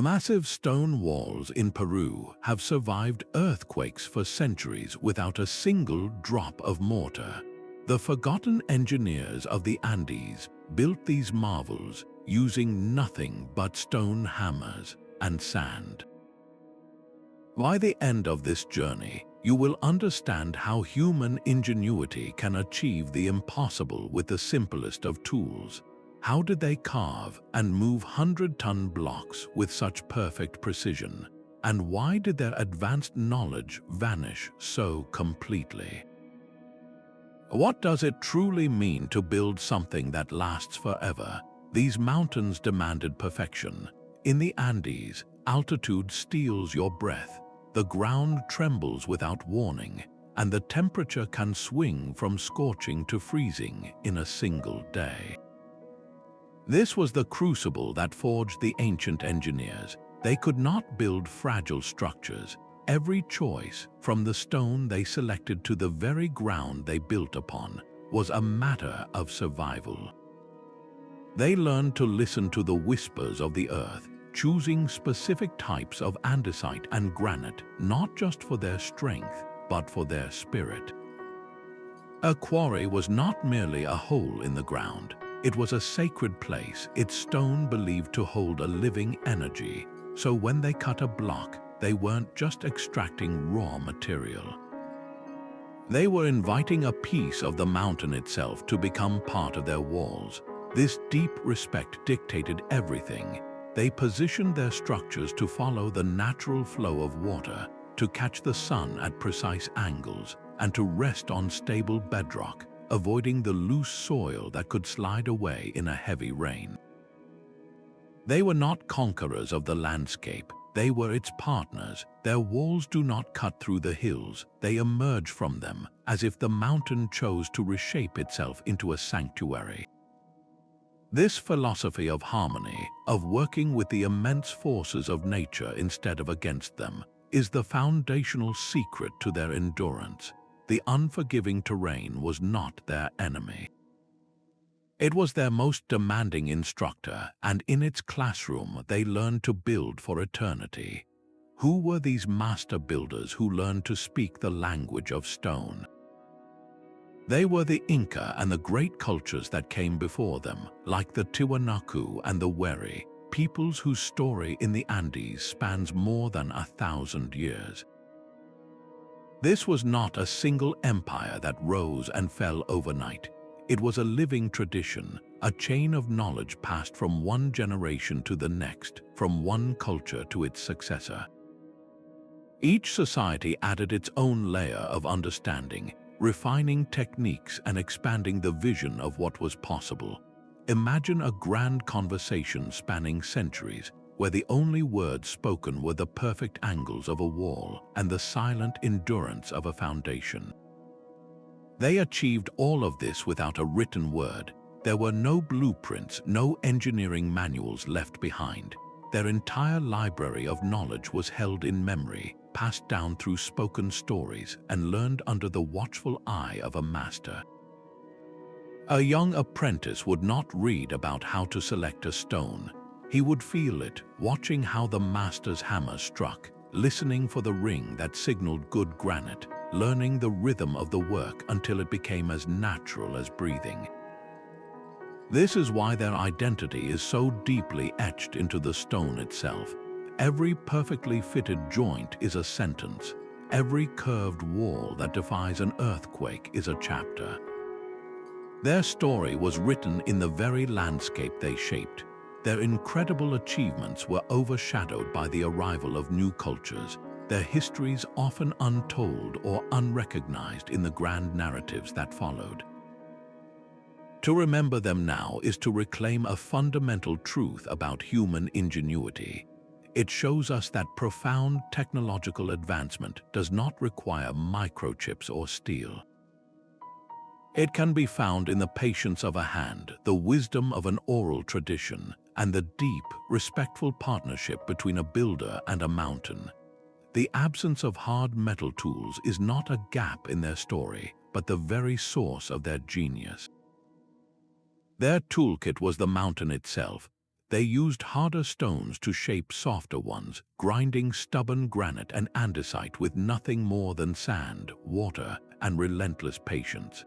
Massive stone walls in Peru have survived earthquakes for centuries without a single drop of mortar. The forgotten engineers of the Andes built these marvels using nothing but stone hammers and sand. By the end of this journey, you will understand how human ingenuity can achieve the impossible with the simplest of tools. How did they carve and move 100-ton blocks with such perfect precision? And why did their advanced knowledge vanish so completely? What does it truly mean to build something that lasts forever? These mountains demanded perfection. In the Andes, altitude steals your breath. The ground trembles without warning, and the temperature can swing from scorching to freezing in a single day. This was the crucible that forged the ancient engineers. They could not build fragile structures. Every choice, from the stone they selected to the very ground they built upon, was a matter of survival. They learned to listen to the whispers of the earth, choosing specific types of andesite and granite, not just for their strength, but for their spirit. A quarry was not merely a hole in the ground. It was a sacred place, its stone believed to hold a living energy. So when they cut a block, they weren't just extracting raw material. They were inviting a piece of the mountain itself to become part of their walls. This deep respect dictated everything. They positioned their structures to follow the natural flow of water, to catch the sun at precise angles, and to rest on stable bedrock, avoiding the loose soil that could slide away in a heavy rain. They were not conquerors of the landscape, they were its partners. Their walls do not cut through the hills, they emerge from them, as if the mountain chose to reshape itself into a sanctuary. This philosophy of harmony, of working with the immense forces of nature instead of against them, is the foundational secret to their endurance. The unforgiving terrain was not their enemy. It was their most demanding instructor, and in its classroom they learned to build for eternity. Who were these master builders who learned to speak the language of stone? They were the Inca and the great cultures that came before them, like the Tiwanaku and the Wari, peoples whose story in the Andes spans more than 1,000 years. This was not a single empire that rose and fell overnight. It was a living tradition, a chain of knowledge passed from one generation to the next, from one culture to its successor. Each society added its own layer of understanding, refining techniques and expanding the vision of what was possible. Imagine a grand conversation spanning centuries, where the only words spoken were the perfect angles of a wall and the silent endurance of a foundation. They achieved all of this without a written word. There were no blueprints, no engineering manuals left behind. Their entire library of knowledge was held in memory, passed down through spoken stories, and learned under the watchful eye of a master. A young apprentice would not read about how to select a stone. He would feel it, watching how the master's hammer struck, listening for the ring that signaled good granite, learning the rhythm of the work until it became as natural as breathing. This is why their identity is so deeply etched into the stone itself. Every perfectly fitted joint is a sentence. Every curved wall that defies an earthquake is a chapter. Their story was written in the very landscape they shaped. Their incredible achievements were overshadowed by the arrival of new cultures, their histories often untold or unrecognized in the grand narratives that followed. To remember them now is to reclaim a fundamental truth about human ingenuity. It shows us that profound technological advancement does not require microchips or steel. It can be found in the patience of a hand, the wisdom of an oral tradition, and the deep, respectful partnership between a builder and a mountain. The absence of hard metal tools is not a gap in their story, but the very source of their genius. Their toolkit was the mountain itself. They used harder stones to shape softer ones, grinding stubborn granite and andesite with nothing more than sand, water, and relentless patience.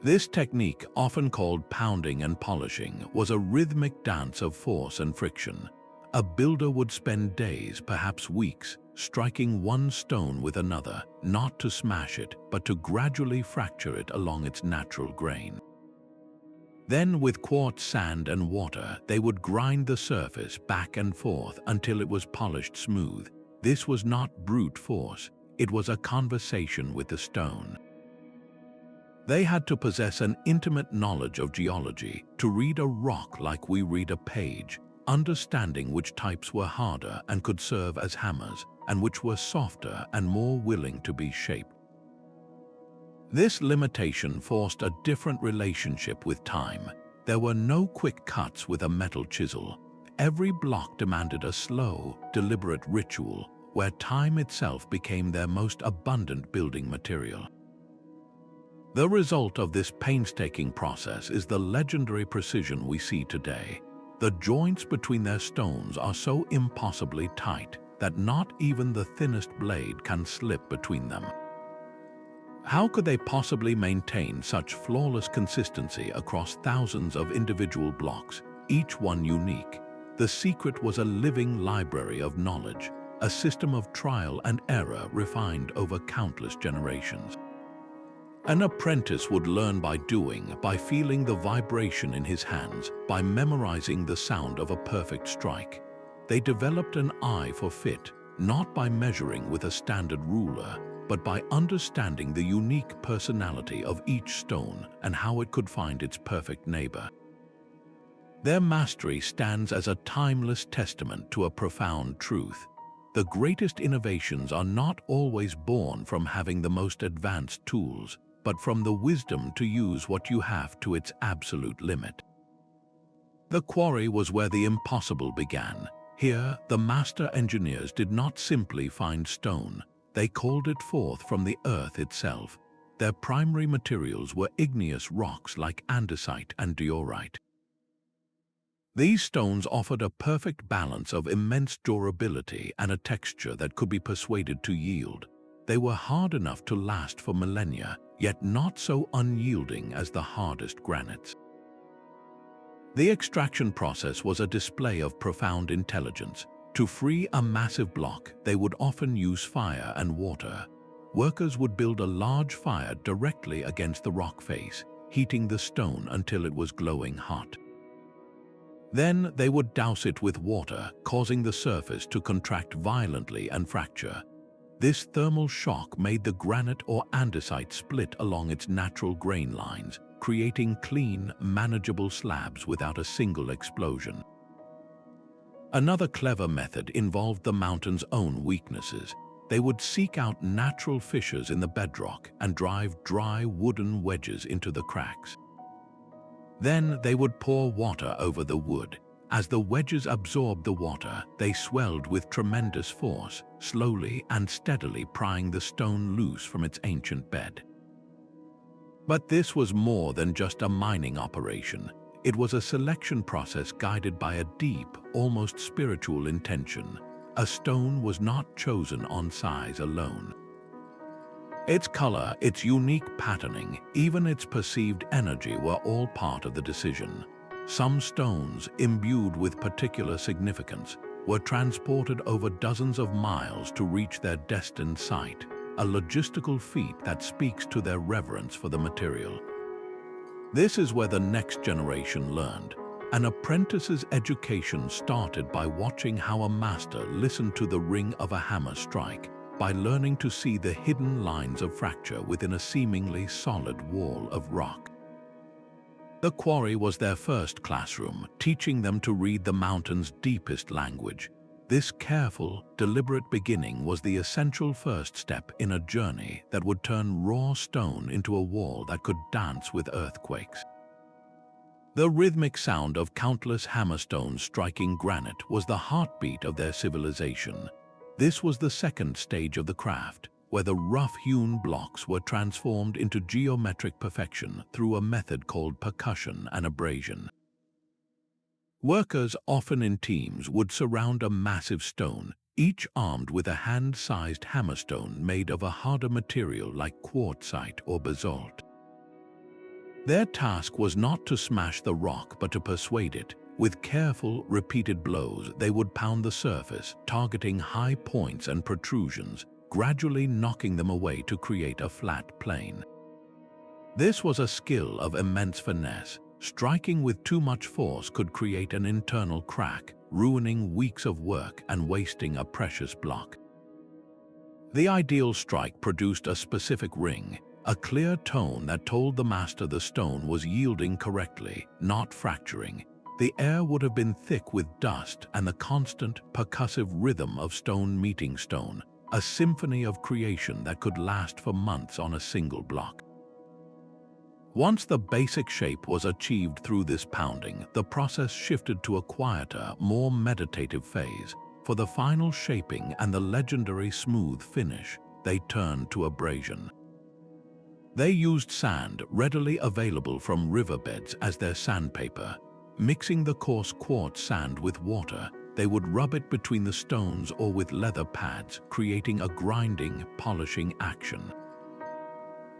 This technique, often called pounding and polishing, was a rhythmic dance of force and friction. A builder would spend days, perhaps weeks, striking one stone with another, not to smash it, but to gradually fracture it along its natural grain. Then, with quartz, sand, and water, they would grind the surface back and forth until it was polished smooth. This was not brute force, it was a conversation with the stone. They had to possess an intimate knowledge of geology to read a rock like we read a page, understanding which types were harder and could serve as hammers, and which were softer and more willing to be shaped. This limitation forced a different relationship with time. There were no quick cuts with a metal chisel. Every block demanded a slow, deliberate ritual, where time itself became their most abundant building material. The result of this painstaking process is the legendary precision we see today. The joints between their stones are so impossibly tight that not even the thinnest blade can slip between them. How could they possibly maintain such flawless consistency across thousands of individual blocks, each one unique? The secret was a living library of knowledge, a system of trial and error refined over countless generations. An apprentice would learn by doing, by feeling the vibration in his hands, by memorizing the sound of a perfect strike. They developed an eye for fit, not by measuring with a standard ruler, but by understanding the unique personality of each stone and how it could find its perfect neighbor. Their mastery stands as a timeless testament to a profound truth. The greatest innovations are not always born from having the most advanced tools, but from the wisdom to use what you have to its absolute limit. The quarry was where the impossible began. Here, the master engineers did not simply find stone. They called it forth from the earth itself. Their primary materials were igneous rocks like andesite and diorite. These stones offered a perfect balance of immense durability and a texture that could be persuaded to yield. They were hard enough to last for millennia, yet not so unyielding as the hardest granites. The extraction process was a display of profound intelligence. To free a massive block, they would often use fire and water. Workers would build a large fire directly against the rock face, heating the stone until it was glowing hot. Then they would douse it with water, causing the surface to contract violently and fracture. This thermal shock made the granite or andesite split along its natural grain lines, creating clean, manageable slabs without a single explosion. Another clever method involved the mountain's own weaknesses. They would seek out natural fissures in the bedrock and drive dry wooden wedges into the cracks. Then they would pour water over the wood. As the wedges absorbed the water, they swelled with tremendous force, slowly and steadily prying the stone loose from its ancient bed. But this was more than just a mining operation. It was a selection process guided by a deep, almost spiritual intention. A stone was not chosen on size alone. Its color, its unique patterning, even its perceived energy were all part of the decision. Some stones, imbued with particular significance, were transported over dozens of miles to reach their destined site, a logistical feat that speaks to their reverence for the material. This is where the next generation learned. An apprentice's education started by watching how a master listened to the ring of a hammer strike, by learning to see the hidden lines of fracture within a seemingly solid wall of rock. The quarry was their first classroom, teaching them to read the mountain's deepest language. This careful, deliberate beginning was the essential first step in a journey that would turn raw stone into a wall that could dance with earthquakes. The rhythmic sound of countless hammerstones striking granite was the heartbeat of their civilization. This was the second stage of the craft, where the rough-hewn blocks were transformed into geometric perfection through a method called percussion and abrasion. Workers, often in teams, would surround a massive stone, each armed with a hand-sized hammerstone made of a harder material like quartzite or basalt. Their task was not to smash the rock but to persuade it. With careful, repeated blows, they would pound the surface, targeting high points and protrusions, gradually knocking them away to create a flat plane. This was a skill of immense finesse. Striking with too much force could create an internal crack, ruining weeks of work and wasting a precious block. The ideal strike produced a specific ring, a clear tone that told the master the stone was yielding correctly, not fracturing. The air would have been thick with dust and the constant, percussive rhythm of stone meeting stone, a symphony of creation that could last for months on a single block. Once the basic shape was achieved through this pounding, the process shifted to a quieter, more meditative phase. For the final shaping and the legendary smooth finish, they turned to abrasion. They used sand readily available from riverbeds as their sandpaper. Mixing the coarse quartz sand with water, they would rub it between the stones or with leather pads, creating a grinding, polishing action.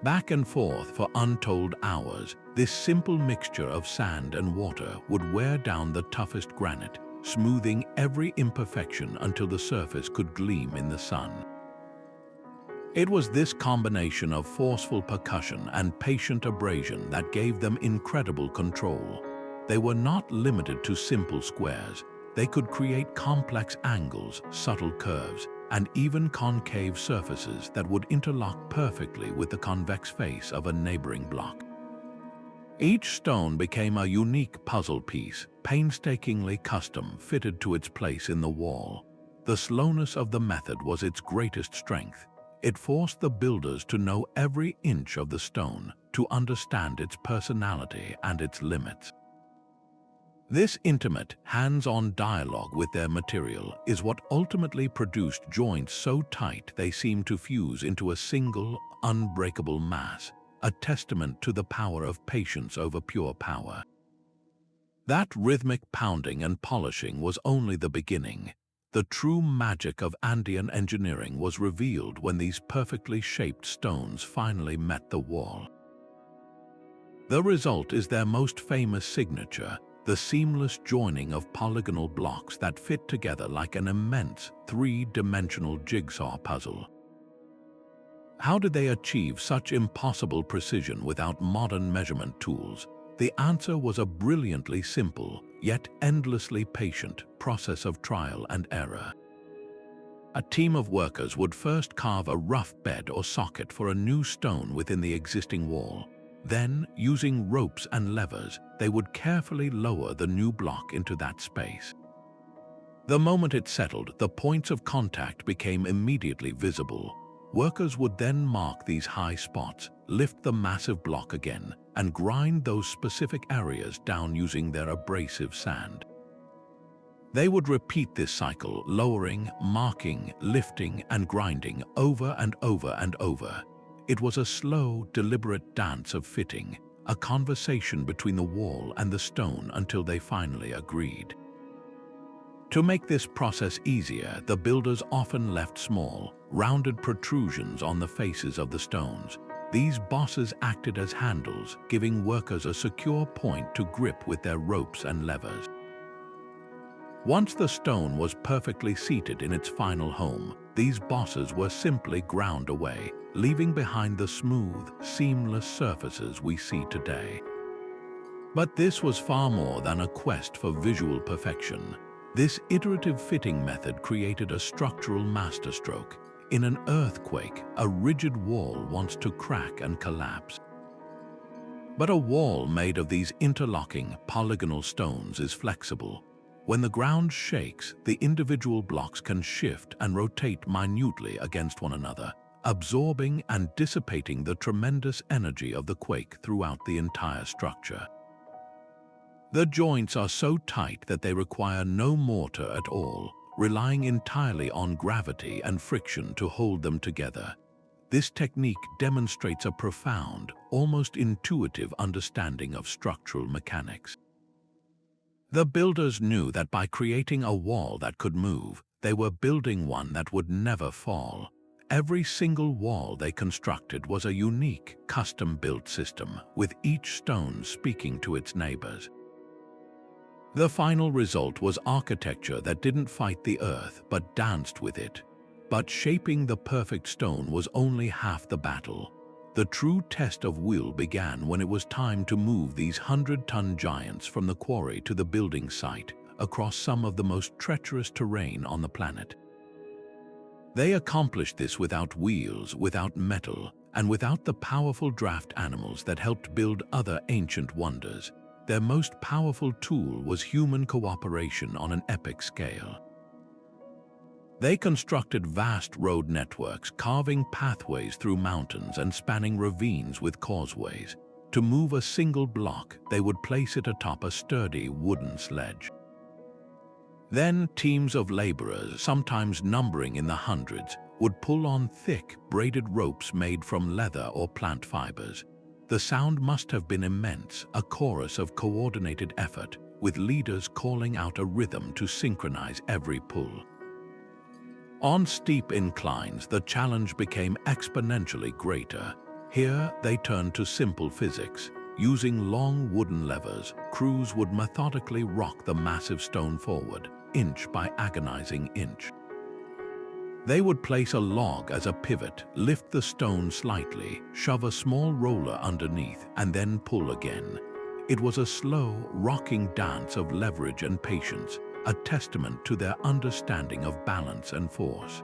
Back and forth for untold hours, this simple mixture of sand and water would wear down the toughest granite, smoothing every imperfection until the surface could gleam in the sun. It was this combination of forceful percussion and patient abrasion that gave them incredible control. They were not limited to simple squares. They could create complex angles, subtle curves, and even concave surfaces that would interlock perfectly with the convex face of a neighboring block. Each stone became a unique puzzle piece, painstakingly custom, fitted to its place in the wall. The slowness of the method was its greatest strength. It forced the builders to know every inch of the stone, to understand its personality and its limits. This intimate, hands-on dialogue with their material is what ultimately produced joints so tight they seemed to fuse into a single, unbreakable mass, a testament to the power of patience over pure power. That rhythmic pounding and polishing was only the beginning. The true magic of Andean engineering was revealed when these perfectly shaped stones finally met the wall. The result is their most famous signature, the seamless joining of polygonal blocks that fit together like an immense, three-dimensional jigsaw puzzle. How did they achieve such impossible precision without modern measurement tools? The answer was a brilliantly simple, yet endlessly patient, process of trial and error. A team of workers would first carve a rough bed or socket for a new stone within the existing wall. Then, using ropes and levers, they would carefully lower the new block into that space. The moment it settled, the points of contact became immediately visible. Workers would then mark these high spots, lift the massive block again, and grind those specific areas down using their abrasive sand. They would repeat this cycle, lowering, marking, lifting, and grinding over and over and over. It was a slow, deliberate dance of fitting, a conversation between the wall and the stone until they finally agreed. To make this process easier, the builders often left small, rounded protrusions on the faces of the stones. These bosses acted as handles, giving workers a secure point to grip with their ropes and levers. Once the stone was perfectly seated in its final home, these bosses were simply ground away, leaving behind the smooth, seamless surfaces we see today. But this was far more than a quest for visual perfection. This iterative fitting method created a structural masterstroke. In an earthquake, a rigid wall wants to crack and collapse. But a wall made of these interlocking, polygonal stones is flexible. When the ground shakes, the individual blocks can shift and rotate minutely against one another, absorbing and dissipating the tremendous energy of the quake throughout the entire structure. The joints are so tight that they require no mortar at all, relying entirely on gravity and friction to hold them together. This technique demonstrates a profound, almost intuitive understanding of structural mechanics. The builders knew that by creating a wall that could move, they were building one that would never fall. Every single wall they constructed was a unique, custom-built system, with each stone speaking to its neighbors. The final result was architecture that didn't fight the earth but danced with it. But shaping the perfect stone was only half the battle. The true test of will began when it was time to move these 100-ton giants from the quarry to the building site across some of the most treacherous terrain on the planet. They accomplished this without wheels, without metal, and without the powerful draft animals that helped build other ancient wonders. Their most powerful tool was human cooperation on an epic scale. They constructed vast road networks, carving pathways through mountains and spanning ravines with causeways. To move a single block, they would place it atop a sturdy wooden sledge. Then teams of laborers, sometimes numbering in the hundreds, would pull on thick, braided ropes made from leather or plant fibers. The sound must have been immense, a chorus of coordinated effort, with leaders calling out a rhythm to synchronize every pull. On steep inclines, the challenge became exponentially greater. Here, they turned to simple physics. Using long wooden levers, crews would methodically rock the massive stone forward, inch by agonizing inch. They would place a log as a pivot, lift the stone slightly, shove a small roller underneath, and then pull again. It was a slow, rocking dance of leverage and patience, a testament to their understanding of balance and force.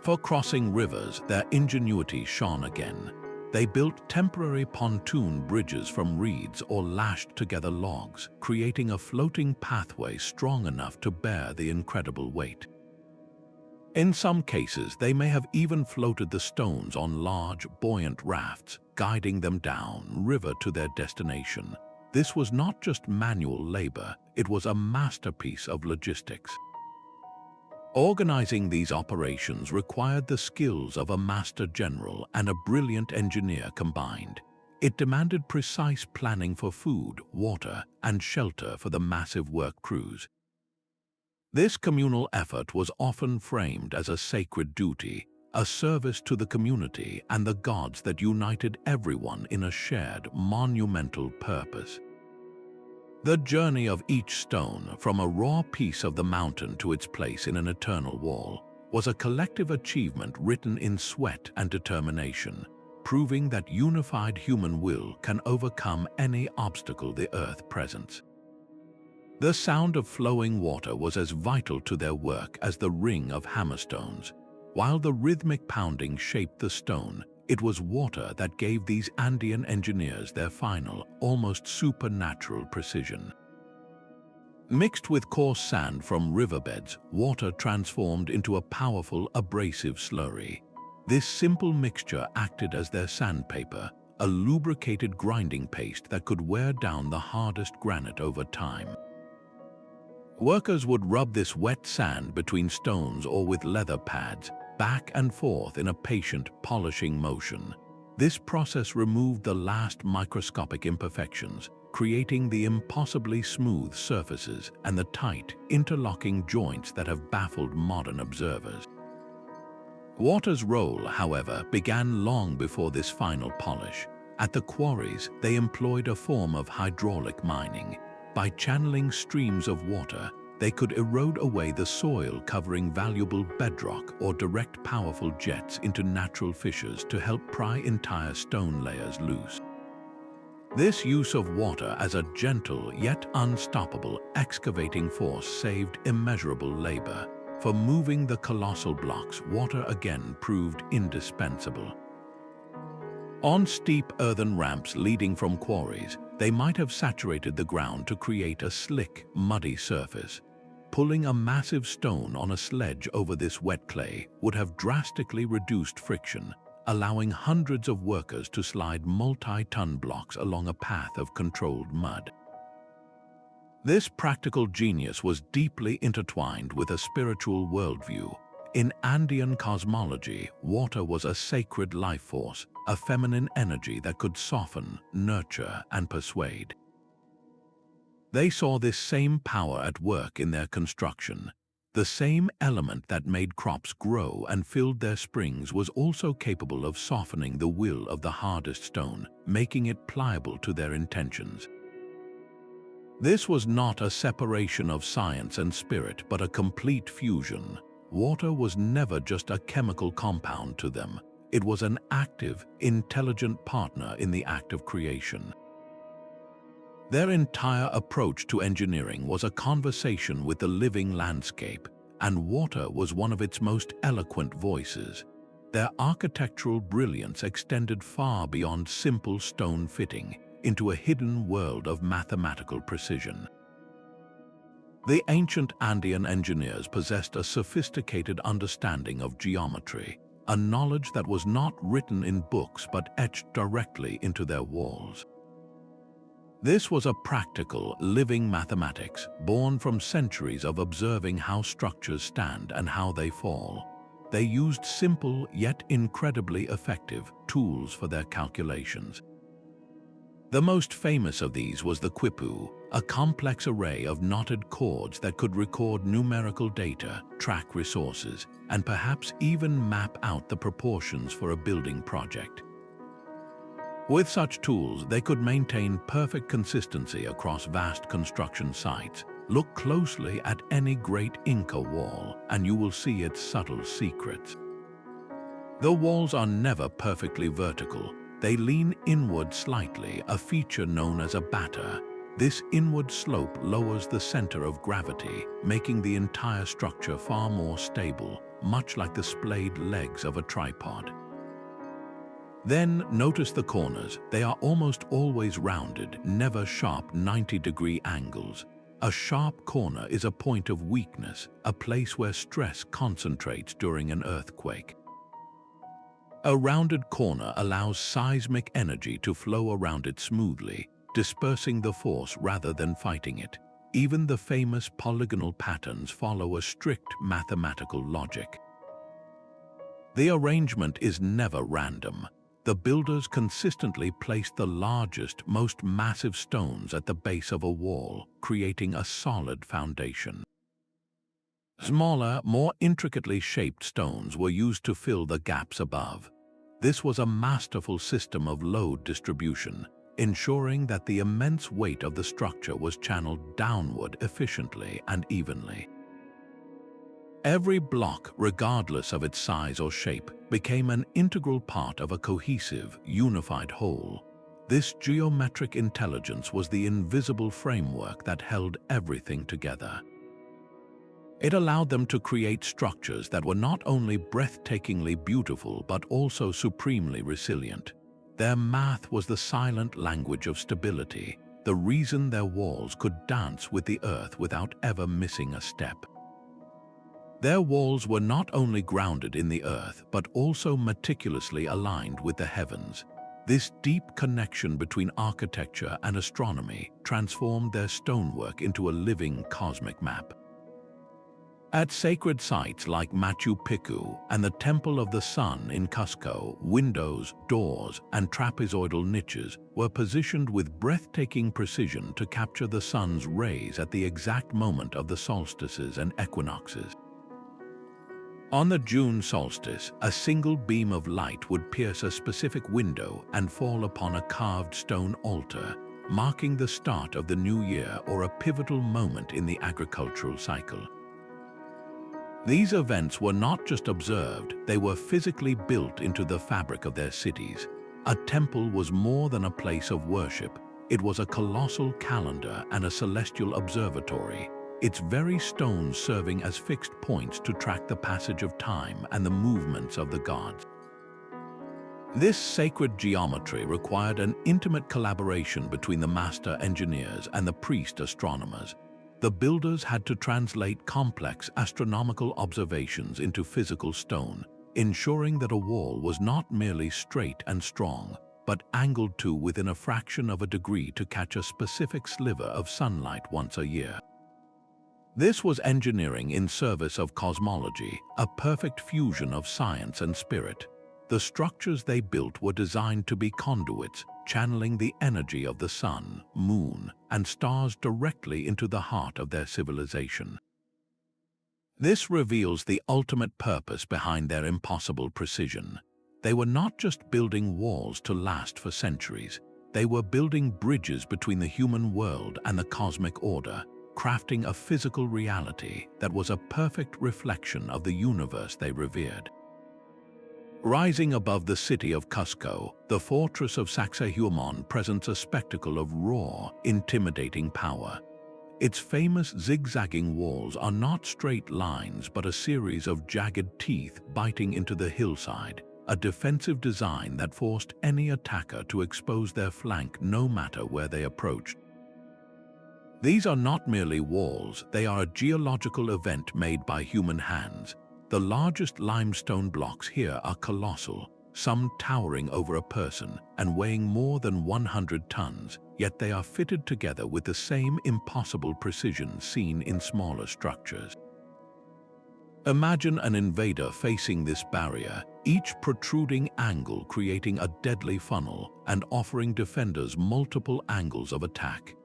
For crossing rivers, their ingenuity shone again. They built temporary pontoon bridges from reeds or lashed together logs, creating a floating pathway strong enough to bear the incredible weight. In some cases, they may have even floated the stones on large, buoyant rafts, guiding them down river to their destination. This was not just manual labor, it was a masterpiece of logistics. Organizing these operations required the skills of a master general and a brilliant engineer combined. It demanded precise planning for food, water, and shelter for the massive work crews. This communal effort was often framed as a sacred duty, a service to the community and the gods that united everyone in a shared, monumental purpose. The journey of each stone, from a raw piece of the mountain to its place in an eternal wall, was a collective achievement written in sweat and determination, proving that unified human will can overcome any obstacle the earth presents. The sound of flowing water was as vital to their work as the ring of hammerstones. While the rhythmic pounding shaped the stone, it was water that gave these Andean engineers their final, almost supernatural precision. Mixed with coarse sand from riverbeds, water transformed into a powerful, abrasive slurry. This simple mixture acted as their sandpaper, a lubricated grinding paste that could wear down the hardest granite over time. Workers would rub this wet sand between stones or with leather pads, back and forth in a patient, polishing motion. This process removed the last microscopic imperfections, creating the impossibly smooth surfaces and the tight, interlocking joints that have baffled modern observers. Water's role, however, began long before this final polish. At the quarries, they employed a form of hydraulic mining. By channeling streams of water, they could erode away the soil covering valuable bedrock or direct powerful jets into natural fissures to help pry entire stone layers loose. This use of water as a gentle yet unstoppable excavating force saved immeasurable labor. For moving the colossal blocks, water again proved indispensable. On steep earthen ramps leading from quarries, they might have saturated the ground to create a slick, muddy surface. Pulling a massive stone on a sledge over this wet clay would have drastically reduced friction, allowing hundreds of workers to slide multi-ton blocks along a path of controlled mud. This practical genius was deeply intertwined with a spiritual worldview. In Andean cosmology, water was a sacred life force, a feminine energy that could soften, nurture, and persuade. They saw this same power at work in their construction. The same element that made crops grow and filled their springs was also capable of softening the will of the hardest stone, making it pliable to their intentions. This was not a separation of science and spirit, but a complete fusion. Water was never just a chemical compound to them. It was an active, intelligent partner in the act of creation. Their entire approach to engineering was a conversation with the living landscape, and water was one of its most eloquent voices. Their architectural brilliance extended far beyond simple stone fitting into a hidden world of mathematical precision. The ancient Andean engineers possessed a sophisticated understanding of geometry, a knowledge that was not written in books but etched directly into their walls. This was a practical, living mathematics born from centuries of observing how structures stand and how they fall. They used simple yet incredibly effective tools for their calculations. The most famous of these was the quipu, a complex array of knotted cords that could record numerical data, track resources, and perhaps even map out the proportions for a building project. With such tools, they could maintain perfect consistency across vast construction sites. Look closely at any great Inca wall, and you will see its subtle secrets. The walls are never perfectly vertical. They lean inward slightly, a feature known as a batter. This inward slope lowers the center of gravity, making the entire structure far more stable, much like the splayed legs of a tripod. Then notice the corners. They are almost always rounded, never sharp 90-degree angles. A sharp corner is a point of weakness, a place where stress concentrates during an earthquake. A rounded corner allows seismic energy to flow around it smoothly, dispersing the force rather than fighting it. Even the famous polygonal patterns follow a strict mathematical logic. The arrangement is never random. The builders consistently placed the largest, most massive stones at the base of a wall, creating a solid foundation. Smaller, more intricately shaped stones were used to fill the gaps above. This was a masterful system of load distribution, ensuring that the immense weight of the structure was channeled downward efficiently and evenly. Every block, regardless of its size or shape, became an integral part of a cohesive, unified whole. This geometric intelligence was the invisible framework that held everything together. It allowed them to create structures that were not only breathtakingly beautiful but also supremely resilient. Their math was the silent language of stability, the reason their walls could dance with the earth without ever missing a step. Their walls were not only grounded in the earth, but also meticulously aligned with the heavens. This deep connection between architecture and astronomy transformed their stonework into a living cosmic map. At sacred sites like Machu Picchu and the Temple of the Sun in Cusco, windows, doors, and trapezoidal niches were positioned with breathtaking precision to capture the sun's rays at the exact moment of the solstices and equinoxes. On the June solstice, a single beam of light would pierce a specific window and fall upon a carved stone altar, marking the start of the new year or a pivotal moment in the agricultural cycle. These events were not just observed, they were physically built into the fabric of their cities. A temple was more than a place of worship. It was a colossal calendar and a celestial observatory, its very stones serving as fixed points to track the passage of time and the movements of the gods. This sacred geometry required an intimate collaboration between the master engineers and the priest astronomers. The builders had to translate complex astronomical observations into physical stone, ensuring that a wall was not merely straight and strong, but angled to within a fraction of a degree to catch a specific sliver of sunlight once a year. This was engineering in service of cosmology, a perfect fusion of science and spirit. The structures they built were designed to be conduits, channeling the energy of the sun, moon, and stars directly into the heart of their civilization. This reveals the ultimate purpose behind their impossible precision. They were not just building walls to last for centuries. They were building bridges between the human world and the cosmic order, crafting a physical reality that was a perfect reflection of the universe they revered. Rising above the city of Cusco, the Fortress of Saxehuaman presents a spectacle of raw, intimidating power. Its famous zigzagging walls are not straight lines but a series of jagged teeth biting into the hillside, a defensive design that forced any attacker to expose their flank no matter where they approached. These are not merely walls, they are a geological event made by human hands. The largest limestone blocks here are colossal, some towering over a person and weighing more than 100 tons, yet they are fitted together with the same impossible precision seen in smaller structures. Imagine an invader facing this barrier, each protruding angle creating a deadly funnel and offering defenders multiple angles of attack.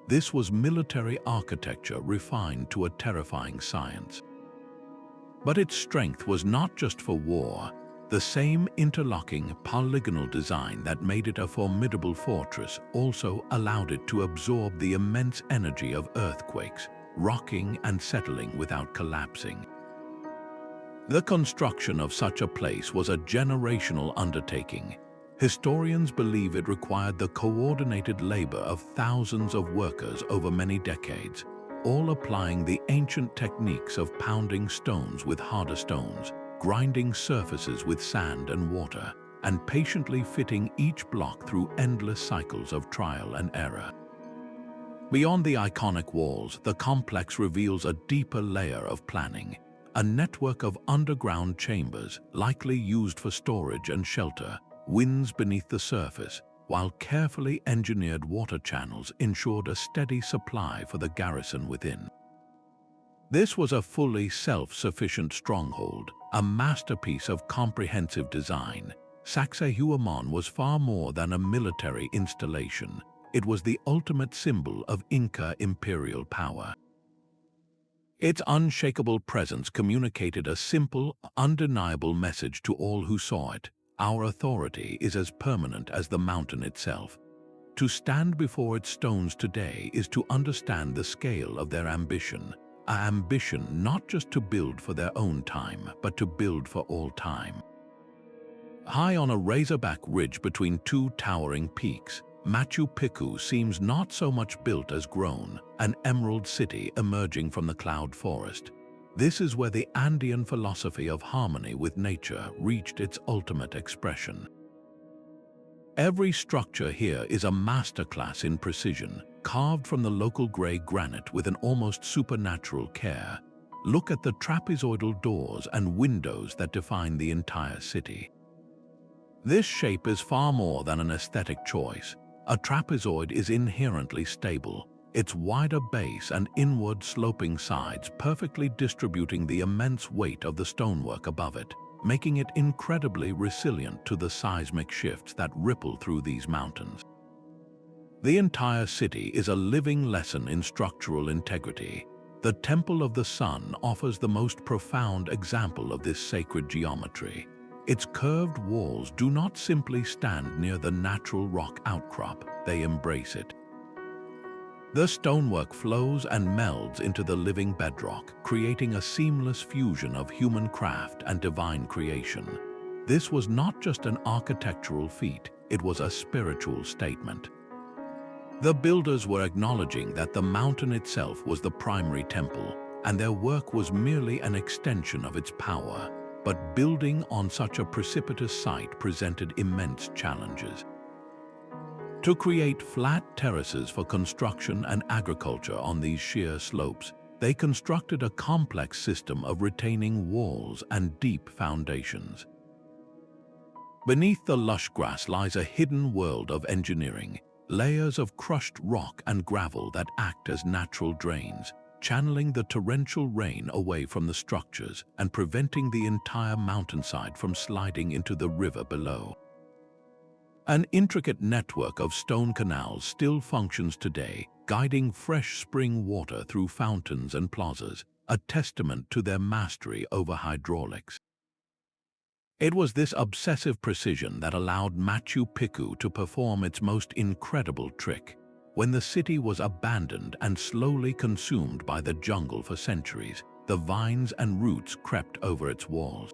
This was military architecture refined to a terrifying science. But its strength was not just for war. The same interlocking, polygonal design that made it a formidable fortress also allowed it to absorb the immense energy of earthquakes, rocking and settling without collapsing. The construction of such a place was a generational undertaking. Historians believe it required the coordinated labor of thousands of workers over many decades, all applying the ancient techniques of pounding stones with harder stones, grinding surfaces with sand and water, and patiently fitting each block through endless cycles of trial and error. Beyond the iconic walls, the complex reveals a deeper layer of planning, a network of underground chambers likely used for storage and shelter, winds beneath the surface, while carefully engineered water channels ensured a steady supply for the garrison within. This was a fully self-sufficient stronghold, a masterpiece of comprehensive design. Sacsayhuamán was far more than a military installation. It was the ultimate symbol of Inca imperial power. Its unshakable presence communicated a simple, undeniable message to all who saw it. Our authority is as permanent as the mountain itself. To stand before its stones today is to understand the scale of their ambition. An ambition not just to build for their own time, but to build for all time. High on a razorback ridge between two towering peaks, Machu Picchu seems not so much built as grown, an emerald city emerging from the cloud forest. This is where the Andean philosophy of harmony with nature reached its ultimate expression. Every structure here is a masterclass in precision, carved from the local gray granite with an almost supernatural care. Look at the trapezoidal doors and windows that define the entire city. This shape is far more than an aesthetic choice. A trapezoid is inherently stable, its wider base and inward-sloping sides perfectly distributing the immense weight of the stonework above it, making it incredibly resilient to the seismic shifts that ripple through these mountains. The entire city is a living lesson in structural integrity. The Temple of the Sun offers the most profound example of this sacred geometry. Its curved walls do not simply stand near the natural rock outcrop, they embrace it. The stonework flows and melds into the living bedrock, creating a seamless fusion of human craft and divine creation. This was not just an architectural feat, it was a spiritual statement. The builders were acknowledging that the mountain itself was the primary temple, and their work was merely an extension of its power. But building on such a precipitous site presented immense challenges. To create flat terraces for construction and agriculture on these sheer slopes, they constructed a complex system of retaining walls and deep foundations. Beneath the lush grass lies a hidden world of engineering, layers of crushed rock and gravel that act as natural drains, channeling the torrential rain away from the structures and preventing the entire mountainside from sliding into the river below. An intricate network of stone canals still functions today, guiding fresh spring water through fountains and plazas, a testament to their mastery over hydraulics. It was this obsessive precision that allowed Machu Picchu to perform its most incredible trick. When the city was abandoned and slowly consumed by the jungle for centuries, the vines and roots crept over its walls.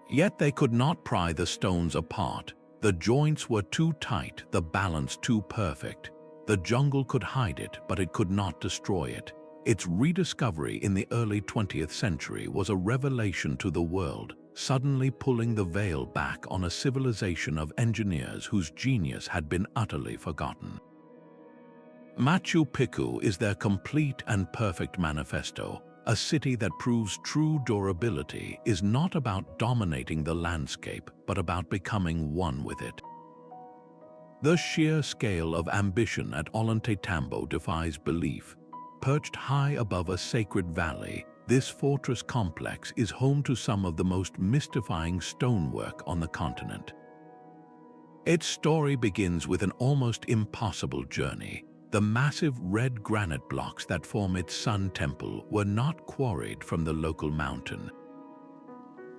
Yet they could not pry the stones apart. The joints were too tight, the balance too perfect. The jungle could hide it, but it could not destroy it. Its rediscovery in the early 20th century was a revelation to the world, suddenly pulling the veil back on a civilization of engineers whose genius had been utterly forgotten. Machu Picchu is their complete and perfect manifesto. A city that proves true durability is not about dominating the landscape, but about becoming one with it. The sheer scale of ambition at Ollantaytambo defies belief. Perched high above a sacred valley, this fortress complex is home to some of the most mystifying stonework on the continent. Its story begins with an almost impossible journey. The massive red granite blocks that form its sun temple were not quarried from the local mountain.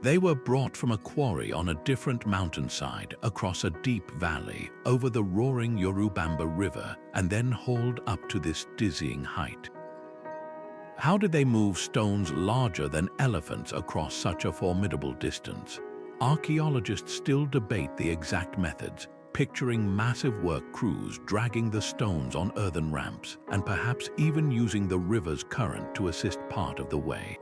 They were brought from a quarry on a different mountainside across a deep valley over the roaring Urubamba River and then hauled up to this dizzying height. How did they move stones larger than elephants across such a formidable distance? Archaeologists still debate the exact methods, picturing massive work crews dragging the stones on earthen ramps and perhaps even using the river's current to assist part of the way.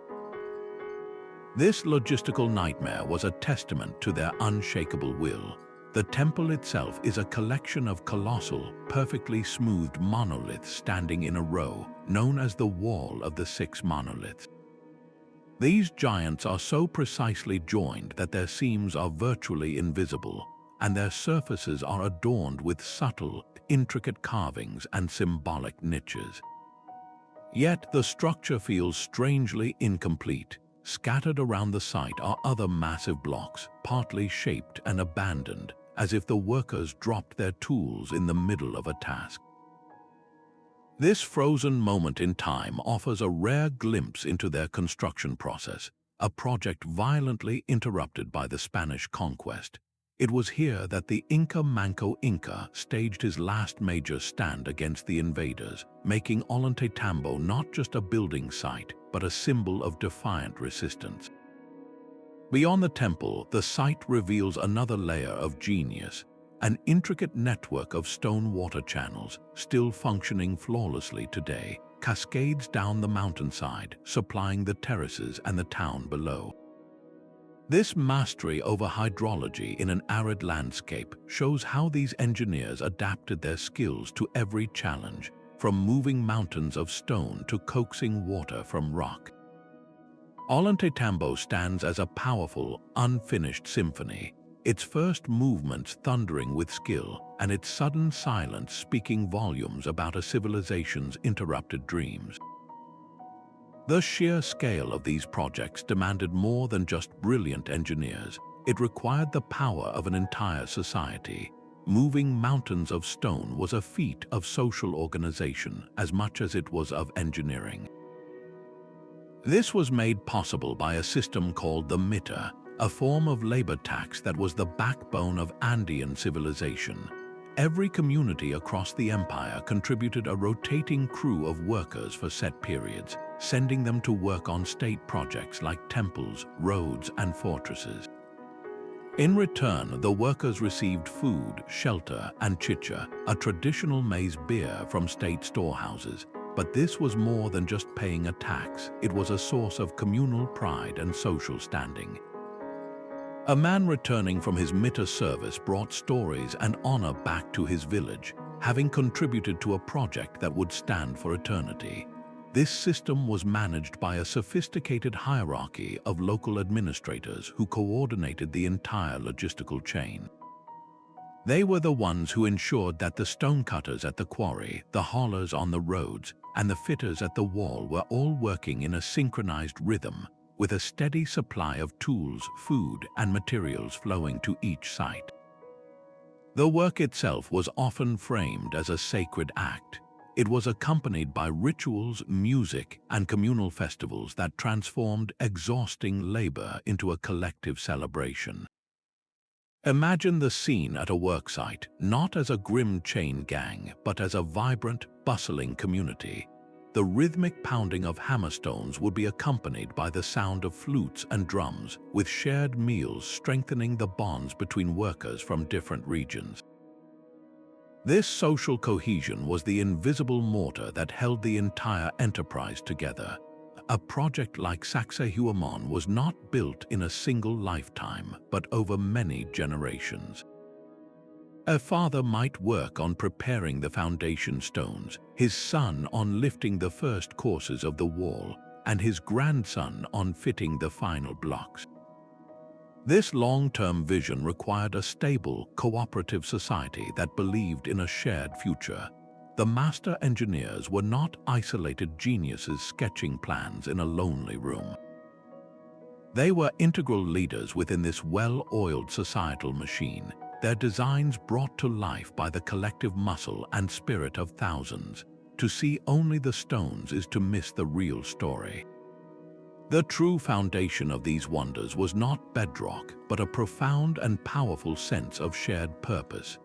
This logistical nightmare was a testament to their unshakable will. The temple itself is a collection of colossal, perfectly smoothed monoliths standing in a row, known as the Wall of the Six Monoliths. These giants are so precisely joined that their seams are virtually invisible, and their surfaces are adorned with subtle, intricate carvings and symbolic niches. Yet the structure feels strangely incomplete. Scattered around the site are other massive blocks, partly shaped and abandoned, as if the workers dropped their tools in the middle of a task. This frozen moment in time offers a rare glimpse into their construction process, a project violently interrupted by the Spanish conquest. It was here that the Inca Manco Inca staged his last major stand against the invaders, making Ollantaytambo not just a building site, but a symbol of defiant resistance. Beyond the temple, the site reveals another layer of genius, an intricate network of stone water channels, still functioning flawlessly today, cascades down the mountainside, supplying the terraces and the town below. This mastery over hydrology in an arid landscape shows how these engineers adapted their skills to every challenge, from moving mountains of stone to coaxing water from rock. Ollantaytambo stands as a powerful, unfinished symphony, its first movements thundering with skill and its sudden silence speaking volumes about a civilization's interrupted dreams. The sheer scale of these projects demanded more than just brilliant engineers. It required the power of an entire society. Moving mountains of stone was a feat of social organization as much as it was of engineering. This was made possible by a system called the Mita, a form of labor tax that was the backbone of Andean civilization. Every community across the empire contributed a rotating crew of workers for set periods, sending them to work on state projects like temples, roads, and fortresses. In return, the workers received food, shelter, and chicha, a traditional maize beer from state storehouses. But this was more than just paying a tax. It was a source of communal pride and social standing. A man returning from his Mita service brought stories and honor back to his village, having contributed to a project that would stand for eternity. This system was managed by a sophisticated hierarchy of local administrators who coordinated the entire logistical chain. They were the ones who ensured that the stonecutters at the quarry, the haulers on the roads, and the fitters at the wall were all working in a synchronized rhythm, with a steady supply of tools, food, and materials flowing to each site. The work itself was often framed as a sacred act. It was accompanied by rituals, music, and communal festivals that transformed exhausting labor into a collective celebration. Imagine the scene at a worksite, not as a grim chain gang, but as a vibrant, bustling community. The rhythmic pounding of hammerstones would be accompanied by the sound of flutes and drums, with shared meals strengthening the bonds between workers from different regions. This social cohesion was the invisible mortar that held the entire enterprise together. A project like Sacsayhuaman was not built in a single lifetime, but over many generations. A father might work on preparing the foundation stones, his son on lifting the first courses of the wall, and his grandson on fitting the final blocks. This long-term vision required a stable, cooperative society that believed in a shared future. The master engineers were not isolated geniuses sketching plans in a lonely room. They were integral leaders within this well-oiled societal machine, their designs brought to life by the collective muscle and spirit of thousands. To see only the stones is to miss the real story. The true foundation of these wonders was not bedrock, but a profound and powerful sense of shared purpose.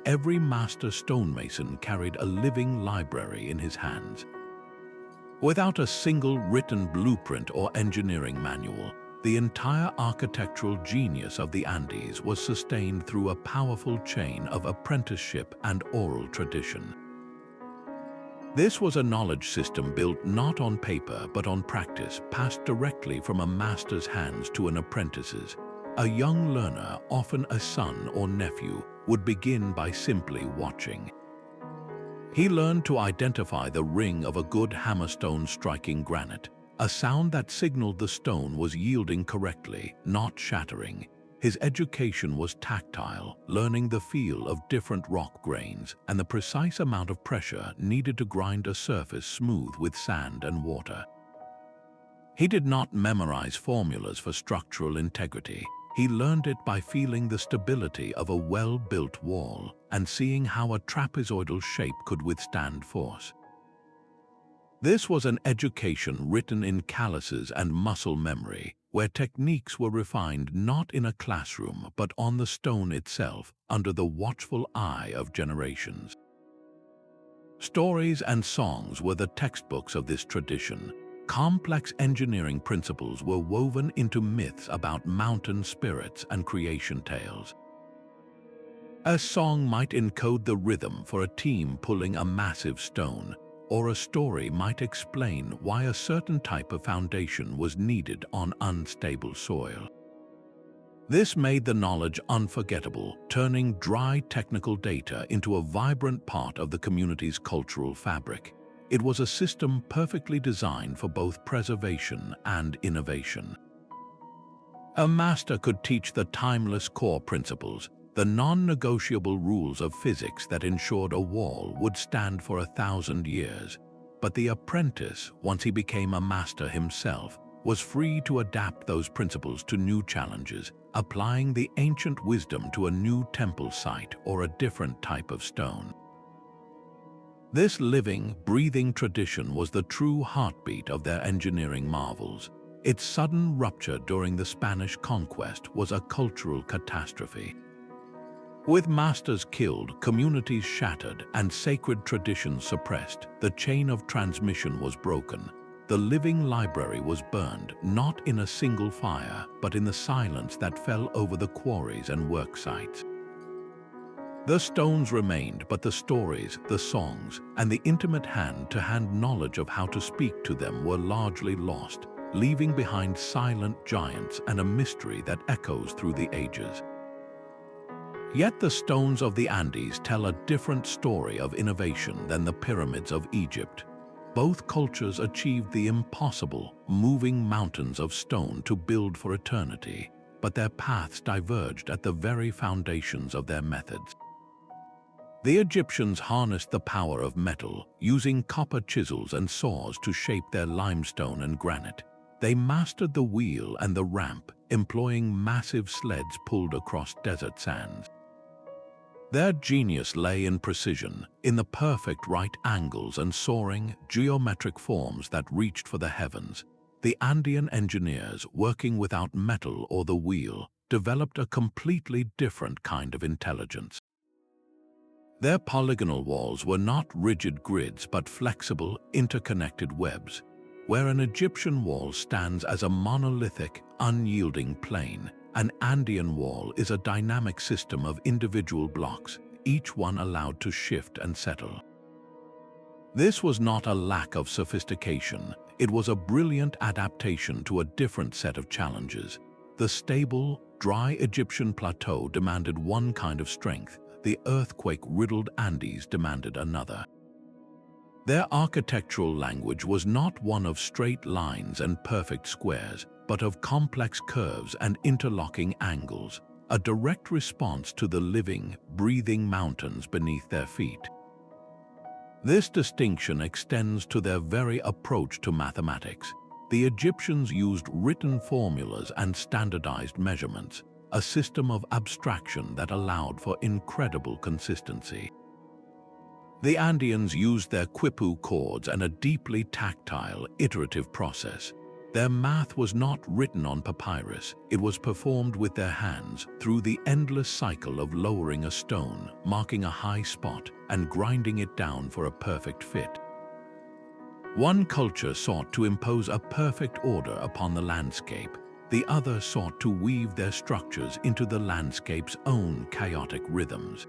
Every master stonemason carried a living library in his hands. Without a single written blueprint or engineering manual, the entire architectural genius of the Andes was sustained through a powerful chain of apprenticeship and oral tradition. This was a knowledge system built not on paper but on practice, passed directly from a master's hands to an apprentice's. A young learner, often a son or nephew, would begin by simply watching. He learned to identify the ring of a good hammerstone striking granite, a sound that signaled the stone was yielding correctly, not shattering. His education was tactile, learning the feel of different rock grains and the precise amount of pressure needed to grind a surface smooth with sand and water. He did not memorize formulas for structural integrity. He learned it by feeling the stability of a well-built wall and seeing how a trapezoidal shape could withstand force. This was an education written in calluses and muscle memory, where techniques were refined not in a classroom but on the stone itself, under the watchful eye of generations. Stories and songs were the textbooks of this tradition. Complex engineering principles were woven into myths about mountain spirits and creation tales. A song might encode the rhythm for a team pulling a massive stone, or a story might explain why a certain type of foundation was needed on unstable soil. This made the knowledge unforgettable, turning dry technical data into a vibrant part of the community's cultural fabric. It was a system perfectly designed for both preservation and innovation. A master could teach the timeless core principles, the non-negotiable rules of physics that ensured a wall would stand for 1,000 years. But the apprentice, once he became a master himself, was free to adapt those principles to new challenges, applying the ancient wisdom to a new temple site or a different type of stone. This living, breathing tradition was the true heartbeat of their engineering marvels. Its sudden rupture during the Spanish conquest was a cultural catastrophe. With masters killed, communities shattered, and sacred traditions suppressed, the chain of transmission was broken. The living library was burned, not in a single fire, but in the silence that fell over the quarries and work sites. The stones remained, but the stories, the songs, and the intimate hand-to-hand knowledge of how to speak to them were largely lost, leaving behind silent giants and a mystery that echoes through the ages. Yet the stones of the Andes tell a different story of innovation than the pyramids of Egypt. Both cultures achieved the impossible, moving mountains of stone to build for eternity, but their paths diverged at the very foundations of their methods. The Egyptians harnessed the power of metal, using copper chisels and saws to shape their limestone and granite. They mastered the wheel and the ramp, employing massive sleds pulled across desert sands. Their genius lay in precision, in the perfect right angles and soaring, geometric forms that reached for the heavens. The Andean engineers, working without metal or the wheel, developed a completely different kind of intelligence. Their polygonal walls were not rigid grids but flexible, interconnected webs. Where an Egyptian wall stands as a monolithic, unyielding plane, an Andean wall is a dynamic system of individual blocks, each one allowed to shift and settle. This was not a lack of sophistication, it was a brilliant adaptation to a different set of challenges. The stable, dry Egyptian plateau demanded one kind of strength, the earthquake-riddled Andes demanded another. Their architectural language was not one of straight lines and perfect squares, but of complex curves and interlocking angles, a direct response to the living, breathing mountains beneath their feet. This distinction extends to their very approach to mathematics. The Egyptians used written formulas and standardized measurements, a system of abstraction that allowed for incredible consistency. The Andeans used their quipu chords and a deeply tactile, iterative process. Their math was not written on papyrus, it was performed with their hands through the endless cycle of lowering a stone, marking a high spot, and grinding it down for a perfect fit. One culture sought to impose a perfect order upon the landscape. The other sought to weave their structures into the landscape's own chaotic rhythms.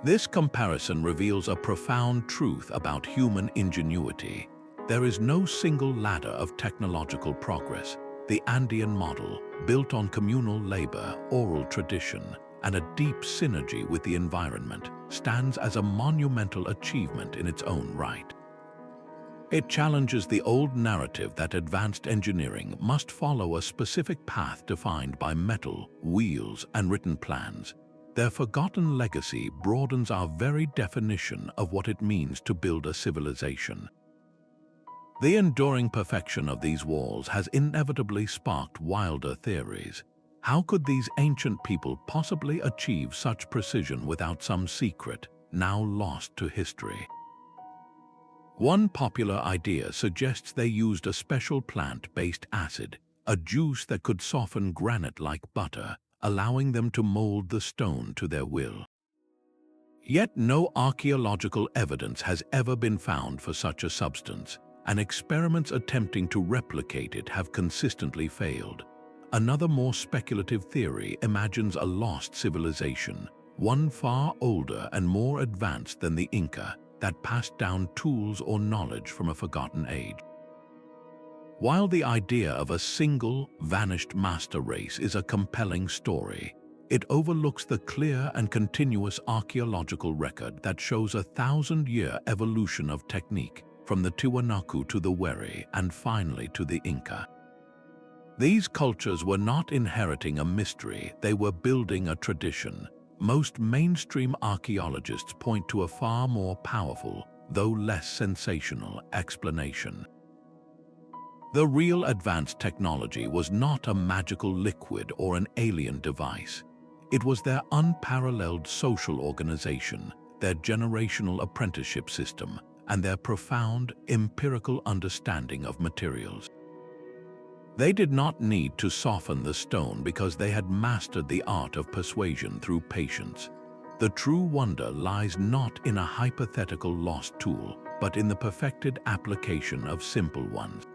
This comparison reveals a profound truth about human ingenuity. There is no single ladder of technological progress. The Andean model, built on communal labor, oral tradition, and a deep synergy with the environment, stands as a monumental achievement in its own right. It challenges the old narrative that advanced engineering must follow a specific path defined by metal, wheels, and written plans. Their forgotten legacy broadens our very definition of what it means to build a civilization. The enduring perfection of these walls has inevitably sparked wilder theories. How could these ancient people possibly achieve such precision without some secret, now lost to history? One popular idea suggests they used a special plant-based acid, a juice that could soften granite like butter, allowing them to mold the stone to their will. Yet no archaeological evidence has ever been found for such a substance, and experiments attempting to replicate it have consistently failed. Another more speculative theory imagines a lost civilization, one far older and more advanced than the Inca, that passed down tools or knowledge from a forgotten age. While the idea of a single, vanished master race is a compelling story, it overlooks the clear and continuous archaeological record that shows a 1,000-year evolution of technique, from the Tiwanaku to the Wari and finally to the Inca. These cultures were not inheriting a mystery, they were building a tradition. Most mainstream archaeologists point to a far more powerful, though less sensational, explanation. The real advanced technology was not a magical liquid or an alien device. It was their unparalleled social organization, their generational apprenticeship system, and their profound, empirical understanding of materials. They did not need to soften the stone because they had mastered the art of persuasion through patience. The true wonder lies not in a hypothetical lost tool, but in the perfected application of simple ones.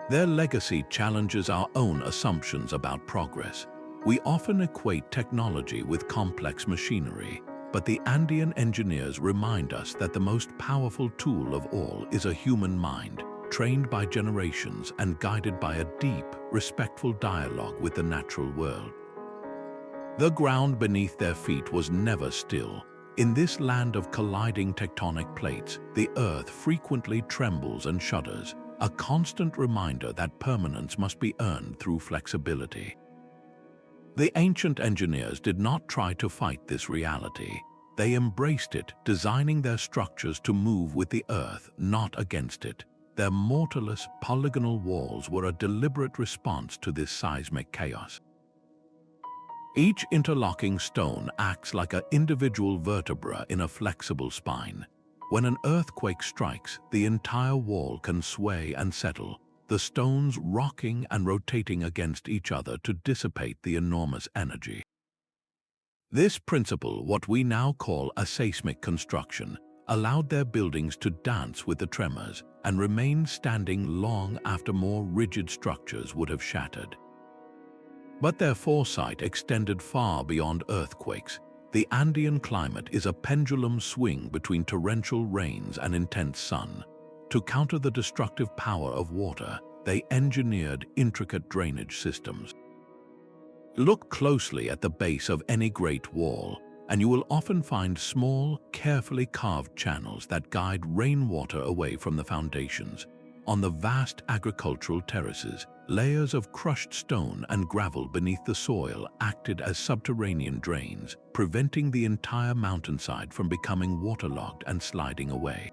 Their legacy challenges our own assumptions about progress. We often equate technology with complex machinery, but the Andean engineers remind us that the most powerful tool of all is a human mind, trained by generations and guided by a deep, respectful dialogue with the natural world. The ground beneath their feet was never still. In this land of colliding tectonic plates, the earth frequently trembles and shudders, a constant reminder that permanence must be earned through flexibility. The ancient engineers did not try to fight this reality. They embraced it, designing their structures to move with the earth, not against it. Their mortarless, polygonal walls were a deliberate response to this seismic chaos. Each interlocking stone acts like an individual vertebra in a flexible spine. When an earthquake strikes, the entire wall can sway and settle, the stones rocking and rotating against each other to dissipate the enormous energy. This principle, what we now call a seismic construction, allowed their buildings to dance with the tremors and remain standing long after more rigid structures would have shattered. But their foresight extended far beyond earthquakes. The Andean climate is a pendulum swing between torrential rains and intense sun. To counter the destructive power of water, they engineered intricate drainage systems. Look closely at the base of any great wall, and you will often find small, carefully carved channels that guide rainwater away from the foundations. On the vast agricultural terraces, layers of crushed stone and gravel beneath the soil acted as subterranean drains, preventing the entire mountainside from becoming waterlogged and sliding away.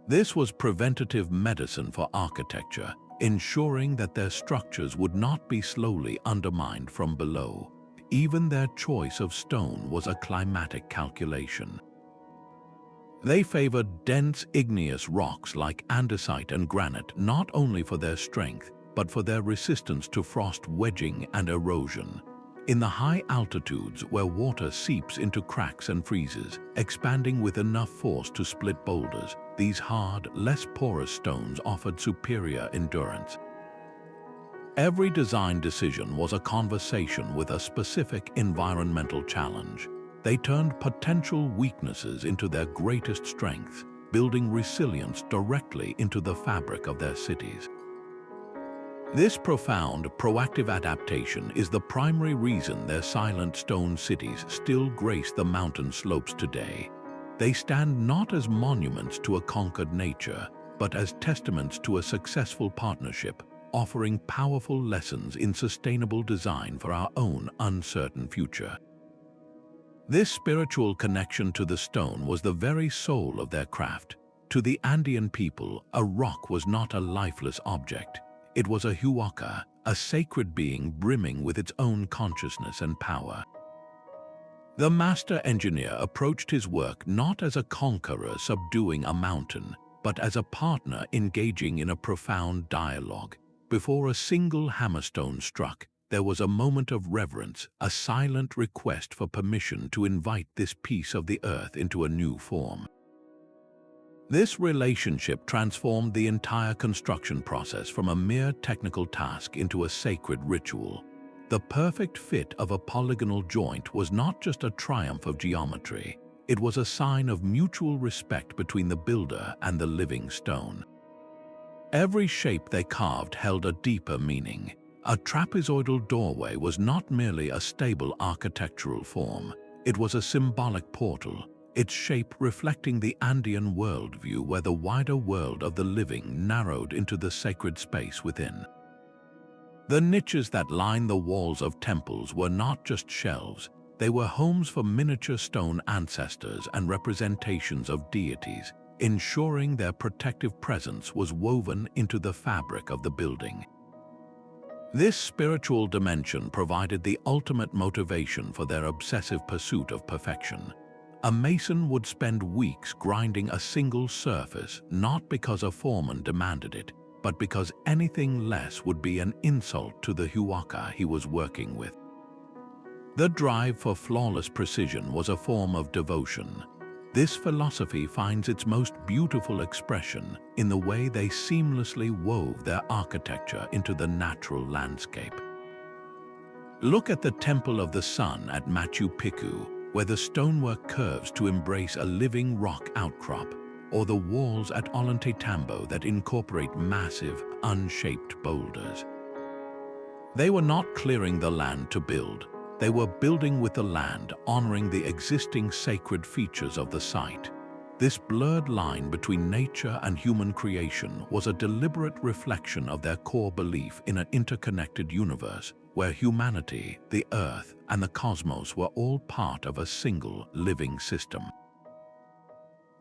This was preventative medicine for architecture, ensuring that their structures would not be slowly undermined from below. Even their choice of stone was a climatic calculation. They favored dense igneous rocks like andesite and granite not only for their strength, but for their resistance to frost wedging and erosion. In the high altitudes where water seeps into cracks and freezes, expanding with enough force to split boulders, these hard, less porous stones offered superior endurance. Every design decision was a conversation with a specific environmental challenge. They turned potential weaknesses into their greatest strengths, building resilience directly into the fabric of their cities. This profound, proactive adaptation is the primary reason their silent stone cities still grace the mountain slopes today. They stand not as monuments to a conquered nature, but as testaments to a successful partnership, offering powerful lessons in sustainable design for our own uncertain future. This spiritual connection to the stone was the very soul of their craft. To the Andean people, a rock was not a lifeless object. It was a huaca, a sacred being brimming with its own consciousness and power. The master engineer approached his work not as a conqueror subduing a mountain, but as a partner engaging in a profound dialogue. Before a single hammerstone struck, there was a moment of reverence, a silent request for permission to invite this piece of the earth into a new form. This relationship transformed the entire construction process from a mere technical task into a sacred ritual. The perfect fit of a polygonal joint was not just a triumph of geometry, it was a sign of mutual respect between the builder and the living stone. Every shape they carved held a deeper meaning. A trapezoidal doorway was not merely a stable architectural form, it was a symbolic portal, its shape reflecting the Andean worldview where the wider world of the living narrowed into the sacred space within. The niches that lined the walls of temples were not just shelves, they were homes for miniature stone ancestors and representations of deities, ensuring their protective presence was woven into the fabric of the building. This spiritual dimension provided the ultimate motivation for their obsessive pursuit of perfection. A mason would spend weeks grinding a single surface, not because a foreman demanded it, but because anything less would be an insult to the huaca he was working with. The drive for flawless precision was a form of devotion. This philosophy finds its most beautiful expression in the way they seamlessly wove their architecture into the natural landscape. Look at the Temple of the Sun at Machu Picchu, where the stonework curves to embrace a living rock outcrop, or the walls at Ollantaytambo that incorporate massive, unshaped boulders. They were not clearing the land to build. They were building with the land, honoring the existing sacred features of the site. This blurred line between nature and human creation was a deliberate reflection of their core belief in an interconnected universe, where humanity, the earth, and the cosmos were all part of a single living system.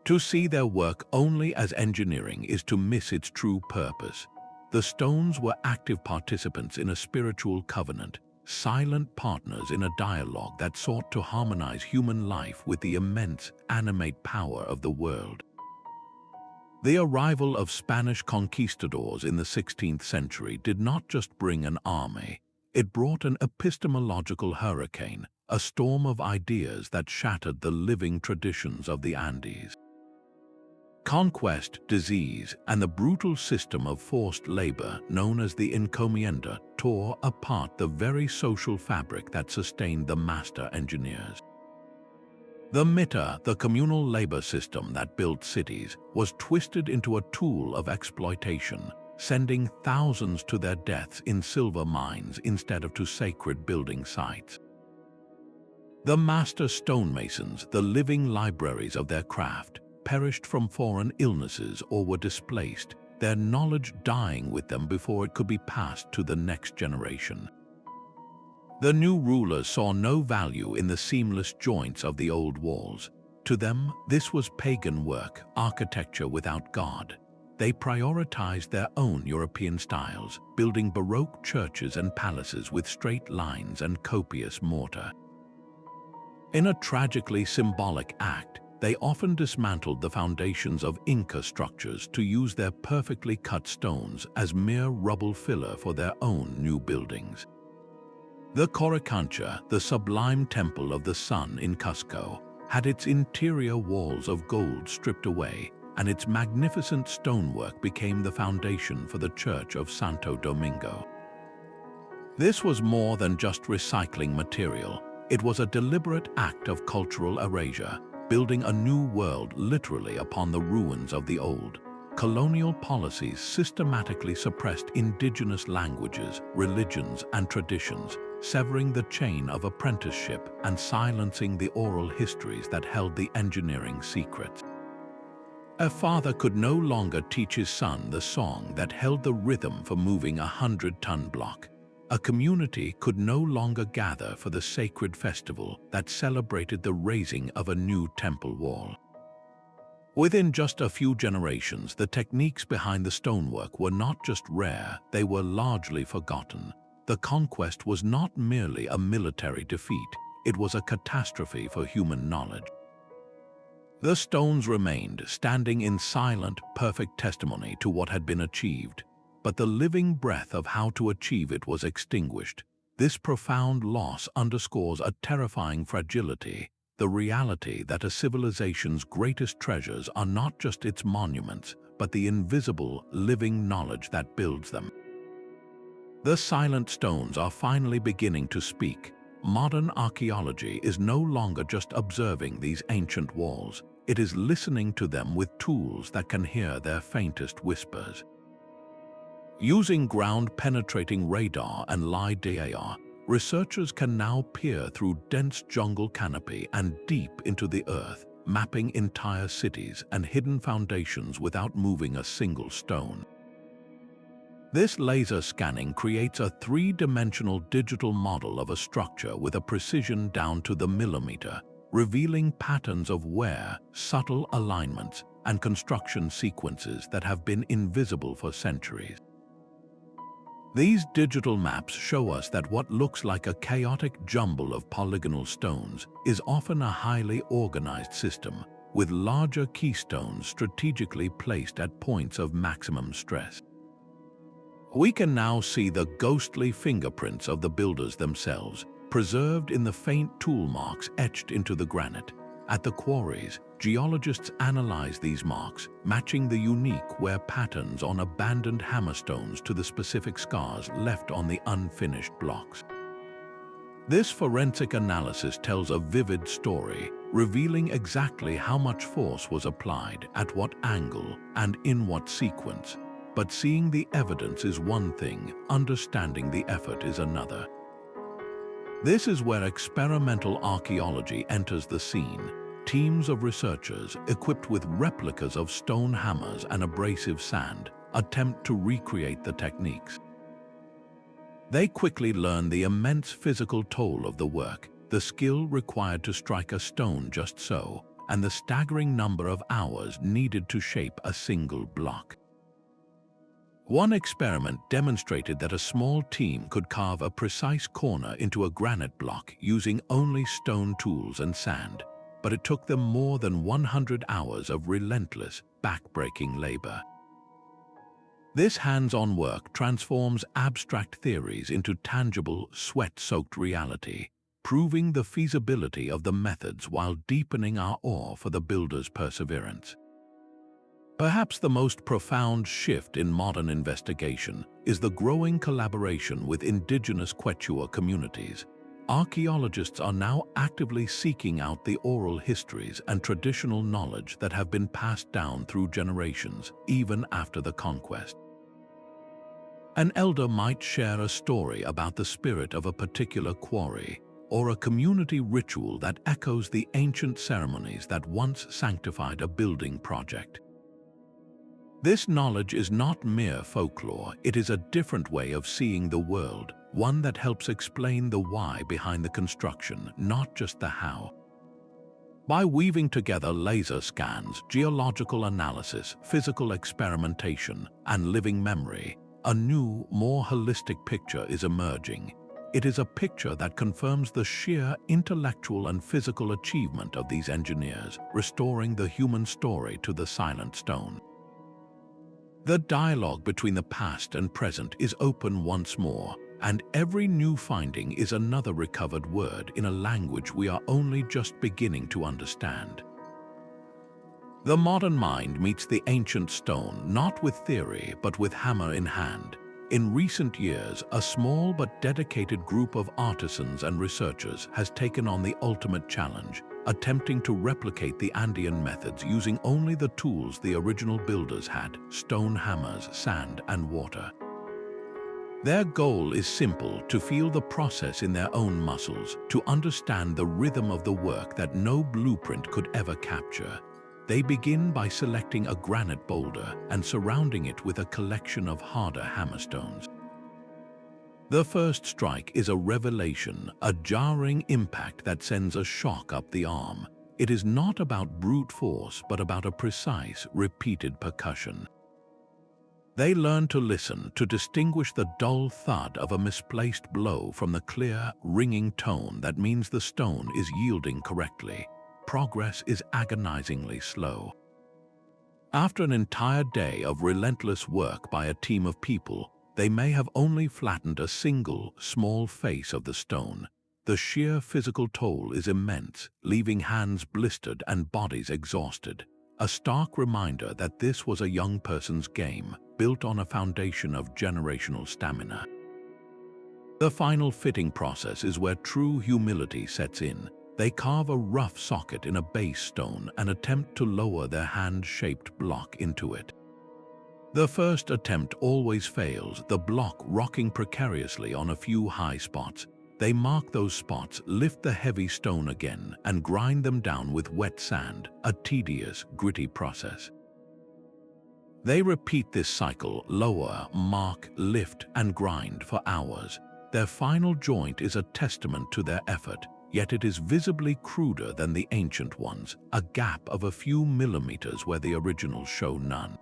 To see their work only as engineering is to miss its true purpose. The stones were active participants in a spiritual covenant, silent partners in a dialogue that sought to harmonize human life with the immense, animate power of the world. The arrival of Spanish conquistadors in the 16th century did not just bring an army, it brought an epistemological hurricane, a storm of ideas that shattered the living traditions of the Andes. Conquest, disease, and the brutal system of forced labor known as the encomienda tore apart the very social fabric that sustained the master engineers. The Mita, the communal labor system that built cities, was twisted into a tool of exploitation, sending thousands to their deaths in silver mines instead of to sacred building sites. The master stonemasons, the living libraries of their craft, perished from foreign illnesses or were displaced, their knowledge dying with them before it could be passed to the next generation. The new rulers saw no value in the seamless joints of the old walls. To them, this was pagan work, architecture without God. They prioritized their own European styles, building Baroque churches and palaces with straight lines and copious mortar. In a tragically symbolic act, they often dismantled the foundations of Inca structures to use their perfectly cut stones as mere rubble filler for their own new buildings. The Coricancha, the sublime temple of the sun in Cusco, had its interior walls of gold stripped away, and its magnificent stonework became the foundation for the Church of Santo Domingo. This was more than just recycling material. It was a deliberate act of cultural erasure, building a new world literally upon the ruins of the old. Colonial policies systematically suppressed indigenous languages, religions, and traditions, severing the chain of apprenticeship and silencing the oral histories that held the engineering secrets. A father could no longer teach his son the song that held the rhythm for moving a 100-ton block. A community could no longer gather for the sacred festival that celebrated the raising of a new temple wall. Within just a few generations, the techniques behind the stonework were not just rare, they were largely forgotten. The conquest was not merely a military defeat, it was a catastrophe for human knowledge. The stones remained, standing in silent, perfect testimony to what had been achieved, but the living breath of how to achieve it was extinguished. This profound loss underscores a terrifying fragility, the reality that a civilization's greatest treasures are not just its monuments, but the invisible, living knowledge that builds them. The silent stones are finally beginning to speak. Modern archaeology is no longer just observing these ancient walls, it is listening to them with tools that can hear their faintest whispers. Using ground-penetrating radar and LiDAR, researchers can now peer through dense jungle canopy and deep into the earth, mapping entire cities and hidden foundations without moving a single stone. This laser scanning creates a three-dimensional digital model of a structure with a precision down to the millimeter, revealing patterns of wear, subtle alignments, and construction sequences that have been invisible for centuries. These digital maps show us that what looks like a chaotic jumble of polygonal stones is often a highly organized system, with larger keystones strategically placed at points of maximum stress. We can now see the ghostly fingerprints of the builders themselves, preserved in the faint tool marks etched into the granite. At the quarries, geologists analyze these marks, matching the unique wear patterns on abandoned hammerstones to the specific scars left on the unfinished blocks. This forensic analysis tells a vivid story, revealing exactly how much force was applied, at what angle, and in what sequence. But seeing the evidence is one thing, understanding the effort is another. This is where experimental archaeology enters the scene. Teams of researchers, equipped with replicas of stone hammers and abrasive sand, attempt to recreate the techniques. They quickly learn the immense physical toll of the work, the skill required to strike a stone just so, and the staggering number of hours needed to shape a single block. One experiment demonstrated that a small team could carve a precise corner into a granite block using only stone tools and sand, but it took them more than 100 hours of relentless, back-breaking labor. This hands-on work transforms abstract theories into tangible, sweat-soaked reality, proving the feasibility of the methods while deepening our awe for the builder's perseverance. Perhaps the most profound shift in modern investigation is the growing collaboration with indigenous Quechua communities. Archaeologists are now actively seeking out the oral histories and traditional knowledge that have been passed down through generations, even after the conquest. An elder might share a story about the spirit of a particular quarry, or a community ritual that echoes the ancient ceremonies that once sanctified a building project. This knowledge is not mere folklore, it is a different way of seeing the world, one that helps explain the why behind the construction, not just the how. By weaving together laser scans, geological analysis, physical experimentation, and living memory, a new, more holistic picture is emerging. It is a picture that confirms the sheer intellectual and physical achievement of these engineers, restoring the human story to the silent stone. The dialogue between the past and present is open once more, and every new finding is another recovered word in a language we are only just beginning to understand. The modern mind meets the ancient stone not with theory but with hammer in hand. In recent years, a small but dedicated group of artisans and researchers has taken on the ultimate challenge, attempting to replicate the Andean methods using only the tools the original builders had: stone hammers, sand, and water. Their goal is simple: to feel the process in their own muscles, to understand the rhythm of the work that no blueprint could ever capture. They begin by selecting a granite boulder and surrounding it with a collection of harder hammerstones. The first strike is a revelation, a jarring impact that sends a shock up the arm. It is not about brute force, but about a precise, repeated percussion. They learn to listen, to distinguish the dull thud of a misplaced blow from the clear, ringing tone that means the stone is yielding correctly. Progress is agonizingly slow. After an entire day of relentless work by a team of people, they may have only flattened a single, small face of the stone. The sheer physical toll is immense, leaving hands blistered and bodies exhausted. A stark reminder that this was a young person's game, built on a foundation of generational stamina. The final fitting process is where true humility sets in. They carve a rough socket in a base stone and attempt to lower their hand-shaped block into it. The first attempt always fails, the block rocking precariously on a few high spots. They mark those spots, lift the heavy stone again, and grind them down with wet sand, a tedious, gritty process. They repeat this cycle: lower, mark, lift, and grind for hours. Their final joint is a testament to their effort, yet it is visibly cruder than the ancient ones, a gap of a few millimeters where the originals show none.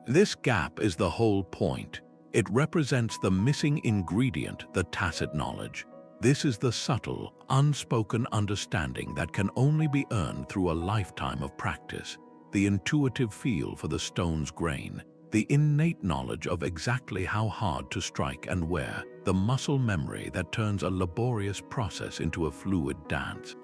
This gap is the whole point. It represents the missing ingredient, the tacit knowledge. This is the subtle, unspoken understanding that can only be earned through a lifetime of practice. The intuitive feel for the stone's grain, the innate knowledge of exactly how hard to strike and where, the muscle memory that turns a laborious process into a fluid dance.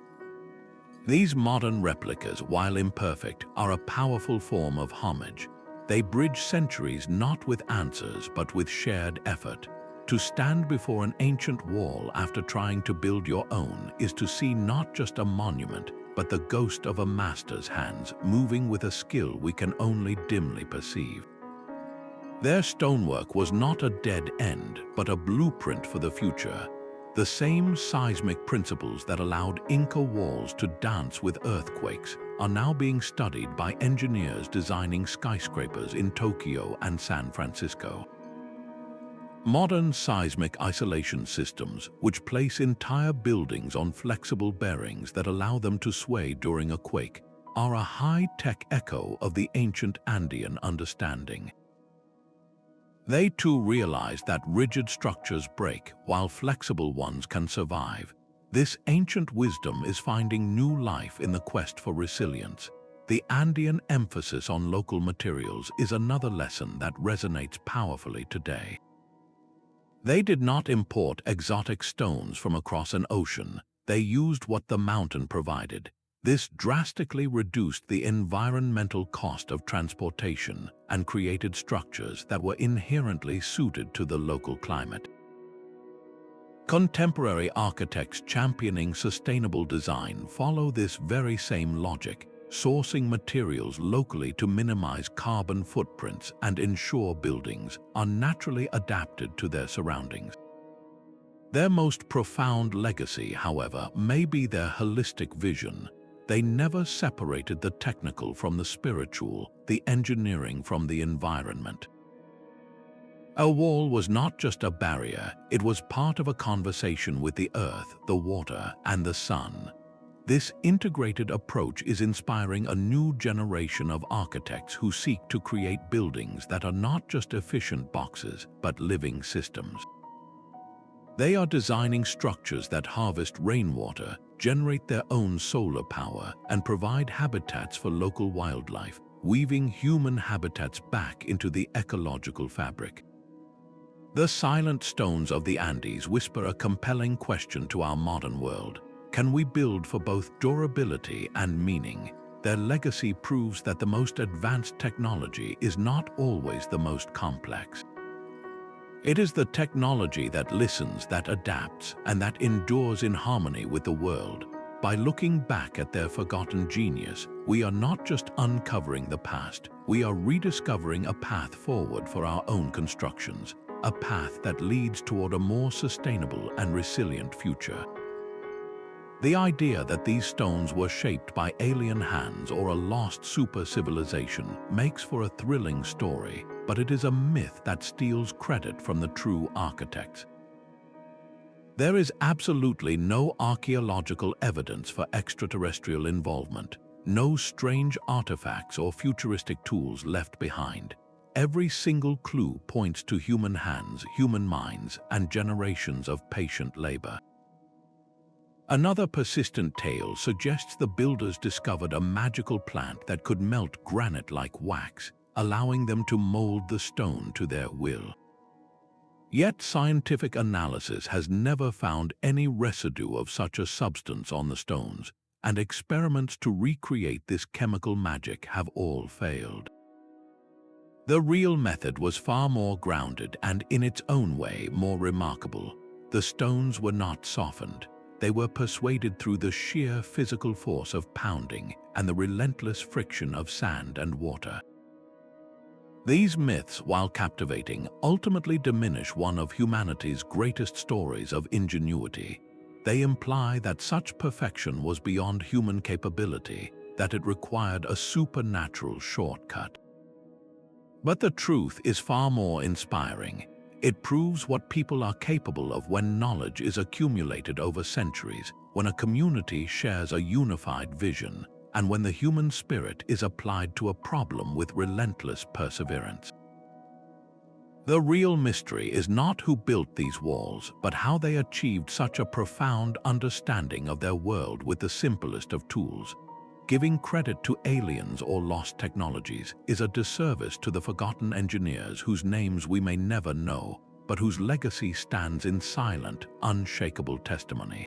These modern replicas, while imperfect, are a powerful form of homage. They bridge centuries not with answers but with shared effort. To stand before an ancient wall after trying to build your own is to see not just a monument, but the ghost of a master's hands moving with a skill we can only dimly perceive. Their stonework was not a dead end, but a blueprint for the future. The same seismic principles that allowed Inca walls to dance with earthquakes are now being studied by engineers designing skyscrapers in Tokyo and San Francisco. Modern seismic isolation systems, which place entire buildings on flexible bearings that allow them to sway during a quake, are a high-tech echo of the ancient Andean understanding. They too realized that rigid structures break while flexible ones can survive. This ancient wisdom is finding new life in the quest for resilience. The Andean emphasis on local materials is another lesson that resonates powerfully today. They did not import exotic stones from across an ocean. They used what the mountain provided. This drastically reduced the environmental cost of transportation and created structures that were inherently suited to the local climate. Contemporary architects championing sustainable design follow this very same logic, sourcing materials locally to minimize carbon footprints and ensure buildings are naturally adapted to their surroundings. Their most profound legacy, however, may be their holistic vision. They never separated the technical from the spiritual, the engineering from the environment. A wall was not just a barrier, it was part of a conversation with the earth, the water, and the sun. This integrated approach is inspiring a new generation of architects who seek to create buildings that are not just efficient boxes, but living systems. They are designing structures that harvest rainwater, generate their own solar power, and provide habitats for local wildlife, weaving human habitats back into the ecological fabric. The silent stones of the Andes whisper a compelling question to our modern world. Can we build for both durability and meaning? Their legacy proves that the most advanced technology is not always the most complex. It is the technology that listens, that adapts, and that endures in harmony with the world. By looking back at their forgotten genius, we are not just uncovering the past, we are rediscovering a path forward for our own constructions, a path that leads toward a more sustainable and resilient future. The idea that these stones were shaped by alien hands or a lost super-civilization makes for a thrilling story, but it is a myth that steals credit from the true architects. There is absolutely no archaeological evidence for extraterrestrial involvement, no strange artifacts or futuristic tools left behind. Every single clue points to human hands, human minds, and generations of patient labor. Another persistent tale suggests the builders discovered a magical plant that could melt granite like wax, allowing them to mold the stone to their will. Yet scientific analysis has never found any residue of such a substance on the stones, and experiments to recreate this chemical magic have all failed. The real method was far more grounded and, in its own way, more remarkable. The stones were not softened. They were persuaded through the sheer physical force of pounding and the relentless friction of sand and water. These myths, while captivating, ultimately diminish one of humanity's greatest stories of ingenuity. They imply that such perfection was beyond human capability, that it required a supernatural shortcut. But the truth is far more inspiring. It proves what people are capable of when knowledge is accumulated over centuries, when a community shares a unified vision, and when the human spirit is applied to a problem with relentless perseverance. The real mystery is not who built these walls, but how they achieved such a profound understanding of their world with the simplest of tools. Giving credit to aliens or lost technologies is a disservice to the forgotten engineers whose names we may never know, but whose legacy stands in silent, unshakable testimony.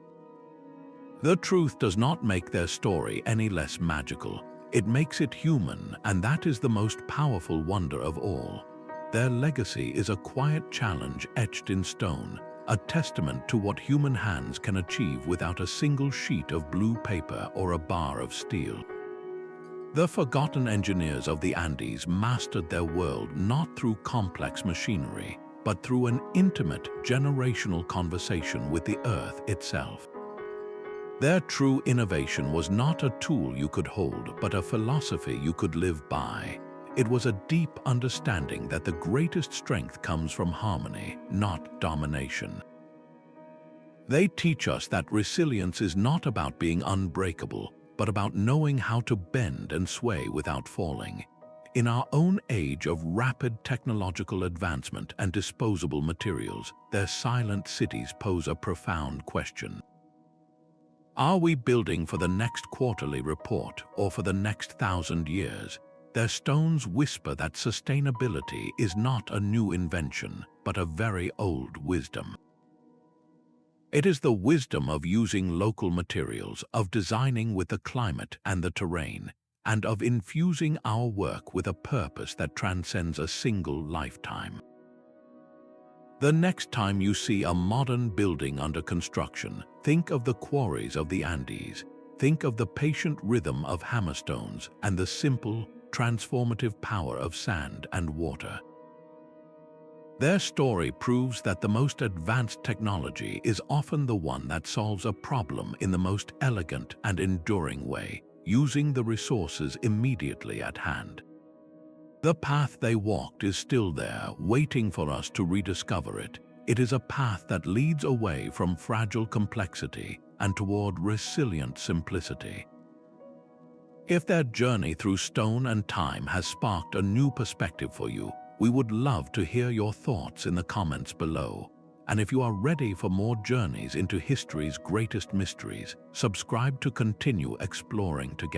The truth does not make their story any less magical. It makes it human, and that is the most powerful wonder of all. Their legacy is a quiet challenge etched in stone, a testament to what human hands can achieve without a single sheet of blue paper or a bar of steel. The forgotten engineers of the Andes mastered their world not through complex machinery, but through an intimate, generational conversation with the earth itself. Their true innovation was not a tool you could hold, but a philosophy you could live by. It was a deep understanding that the greatest strength comes from harmony, not domination. They teach us that resilience is not about being unbreakable, but about knowing how to bend and sway without falling. In our own age of rapid technological advancement and disposable materials, their silent cities pose a profound question. Are we building for the next quarterly report or for the next 1,000 years? Their stones whisper that sustainability is not a new invention, but a very old wisdom. It is the wisdom of using local materials, of designing with the climate and the terrain, and of infusing our work with a purpose that transcends a single lifetime. The next time you see a modern building under construction, think of the quarries of the Andes. Think of the patient rhythm of hammerstones and the simple, transformative power of sand and water. Their story proves that the most advanced technology is often the one that solves a problem in the most elegant and enduring way, using the resources immediately at hand. The path they walked is still there, waiting for us to rediscover it. It is a path that leads away from fragile complexity and toward resilient simplicity. If their journey through stone and time has sparked a new perspective for you, we would love to hear your thoughts in the comments below. And if you are ready for more journeys into history's greatest mysteries, subscribe to continue exploring together.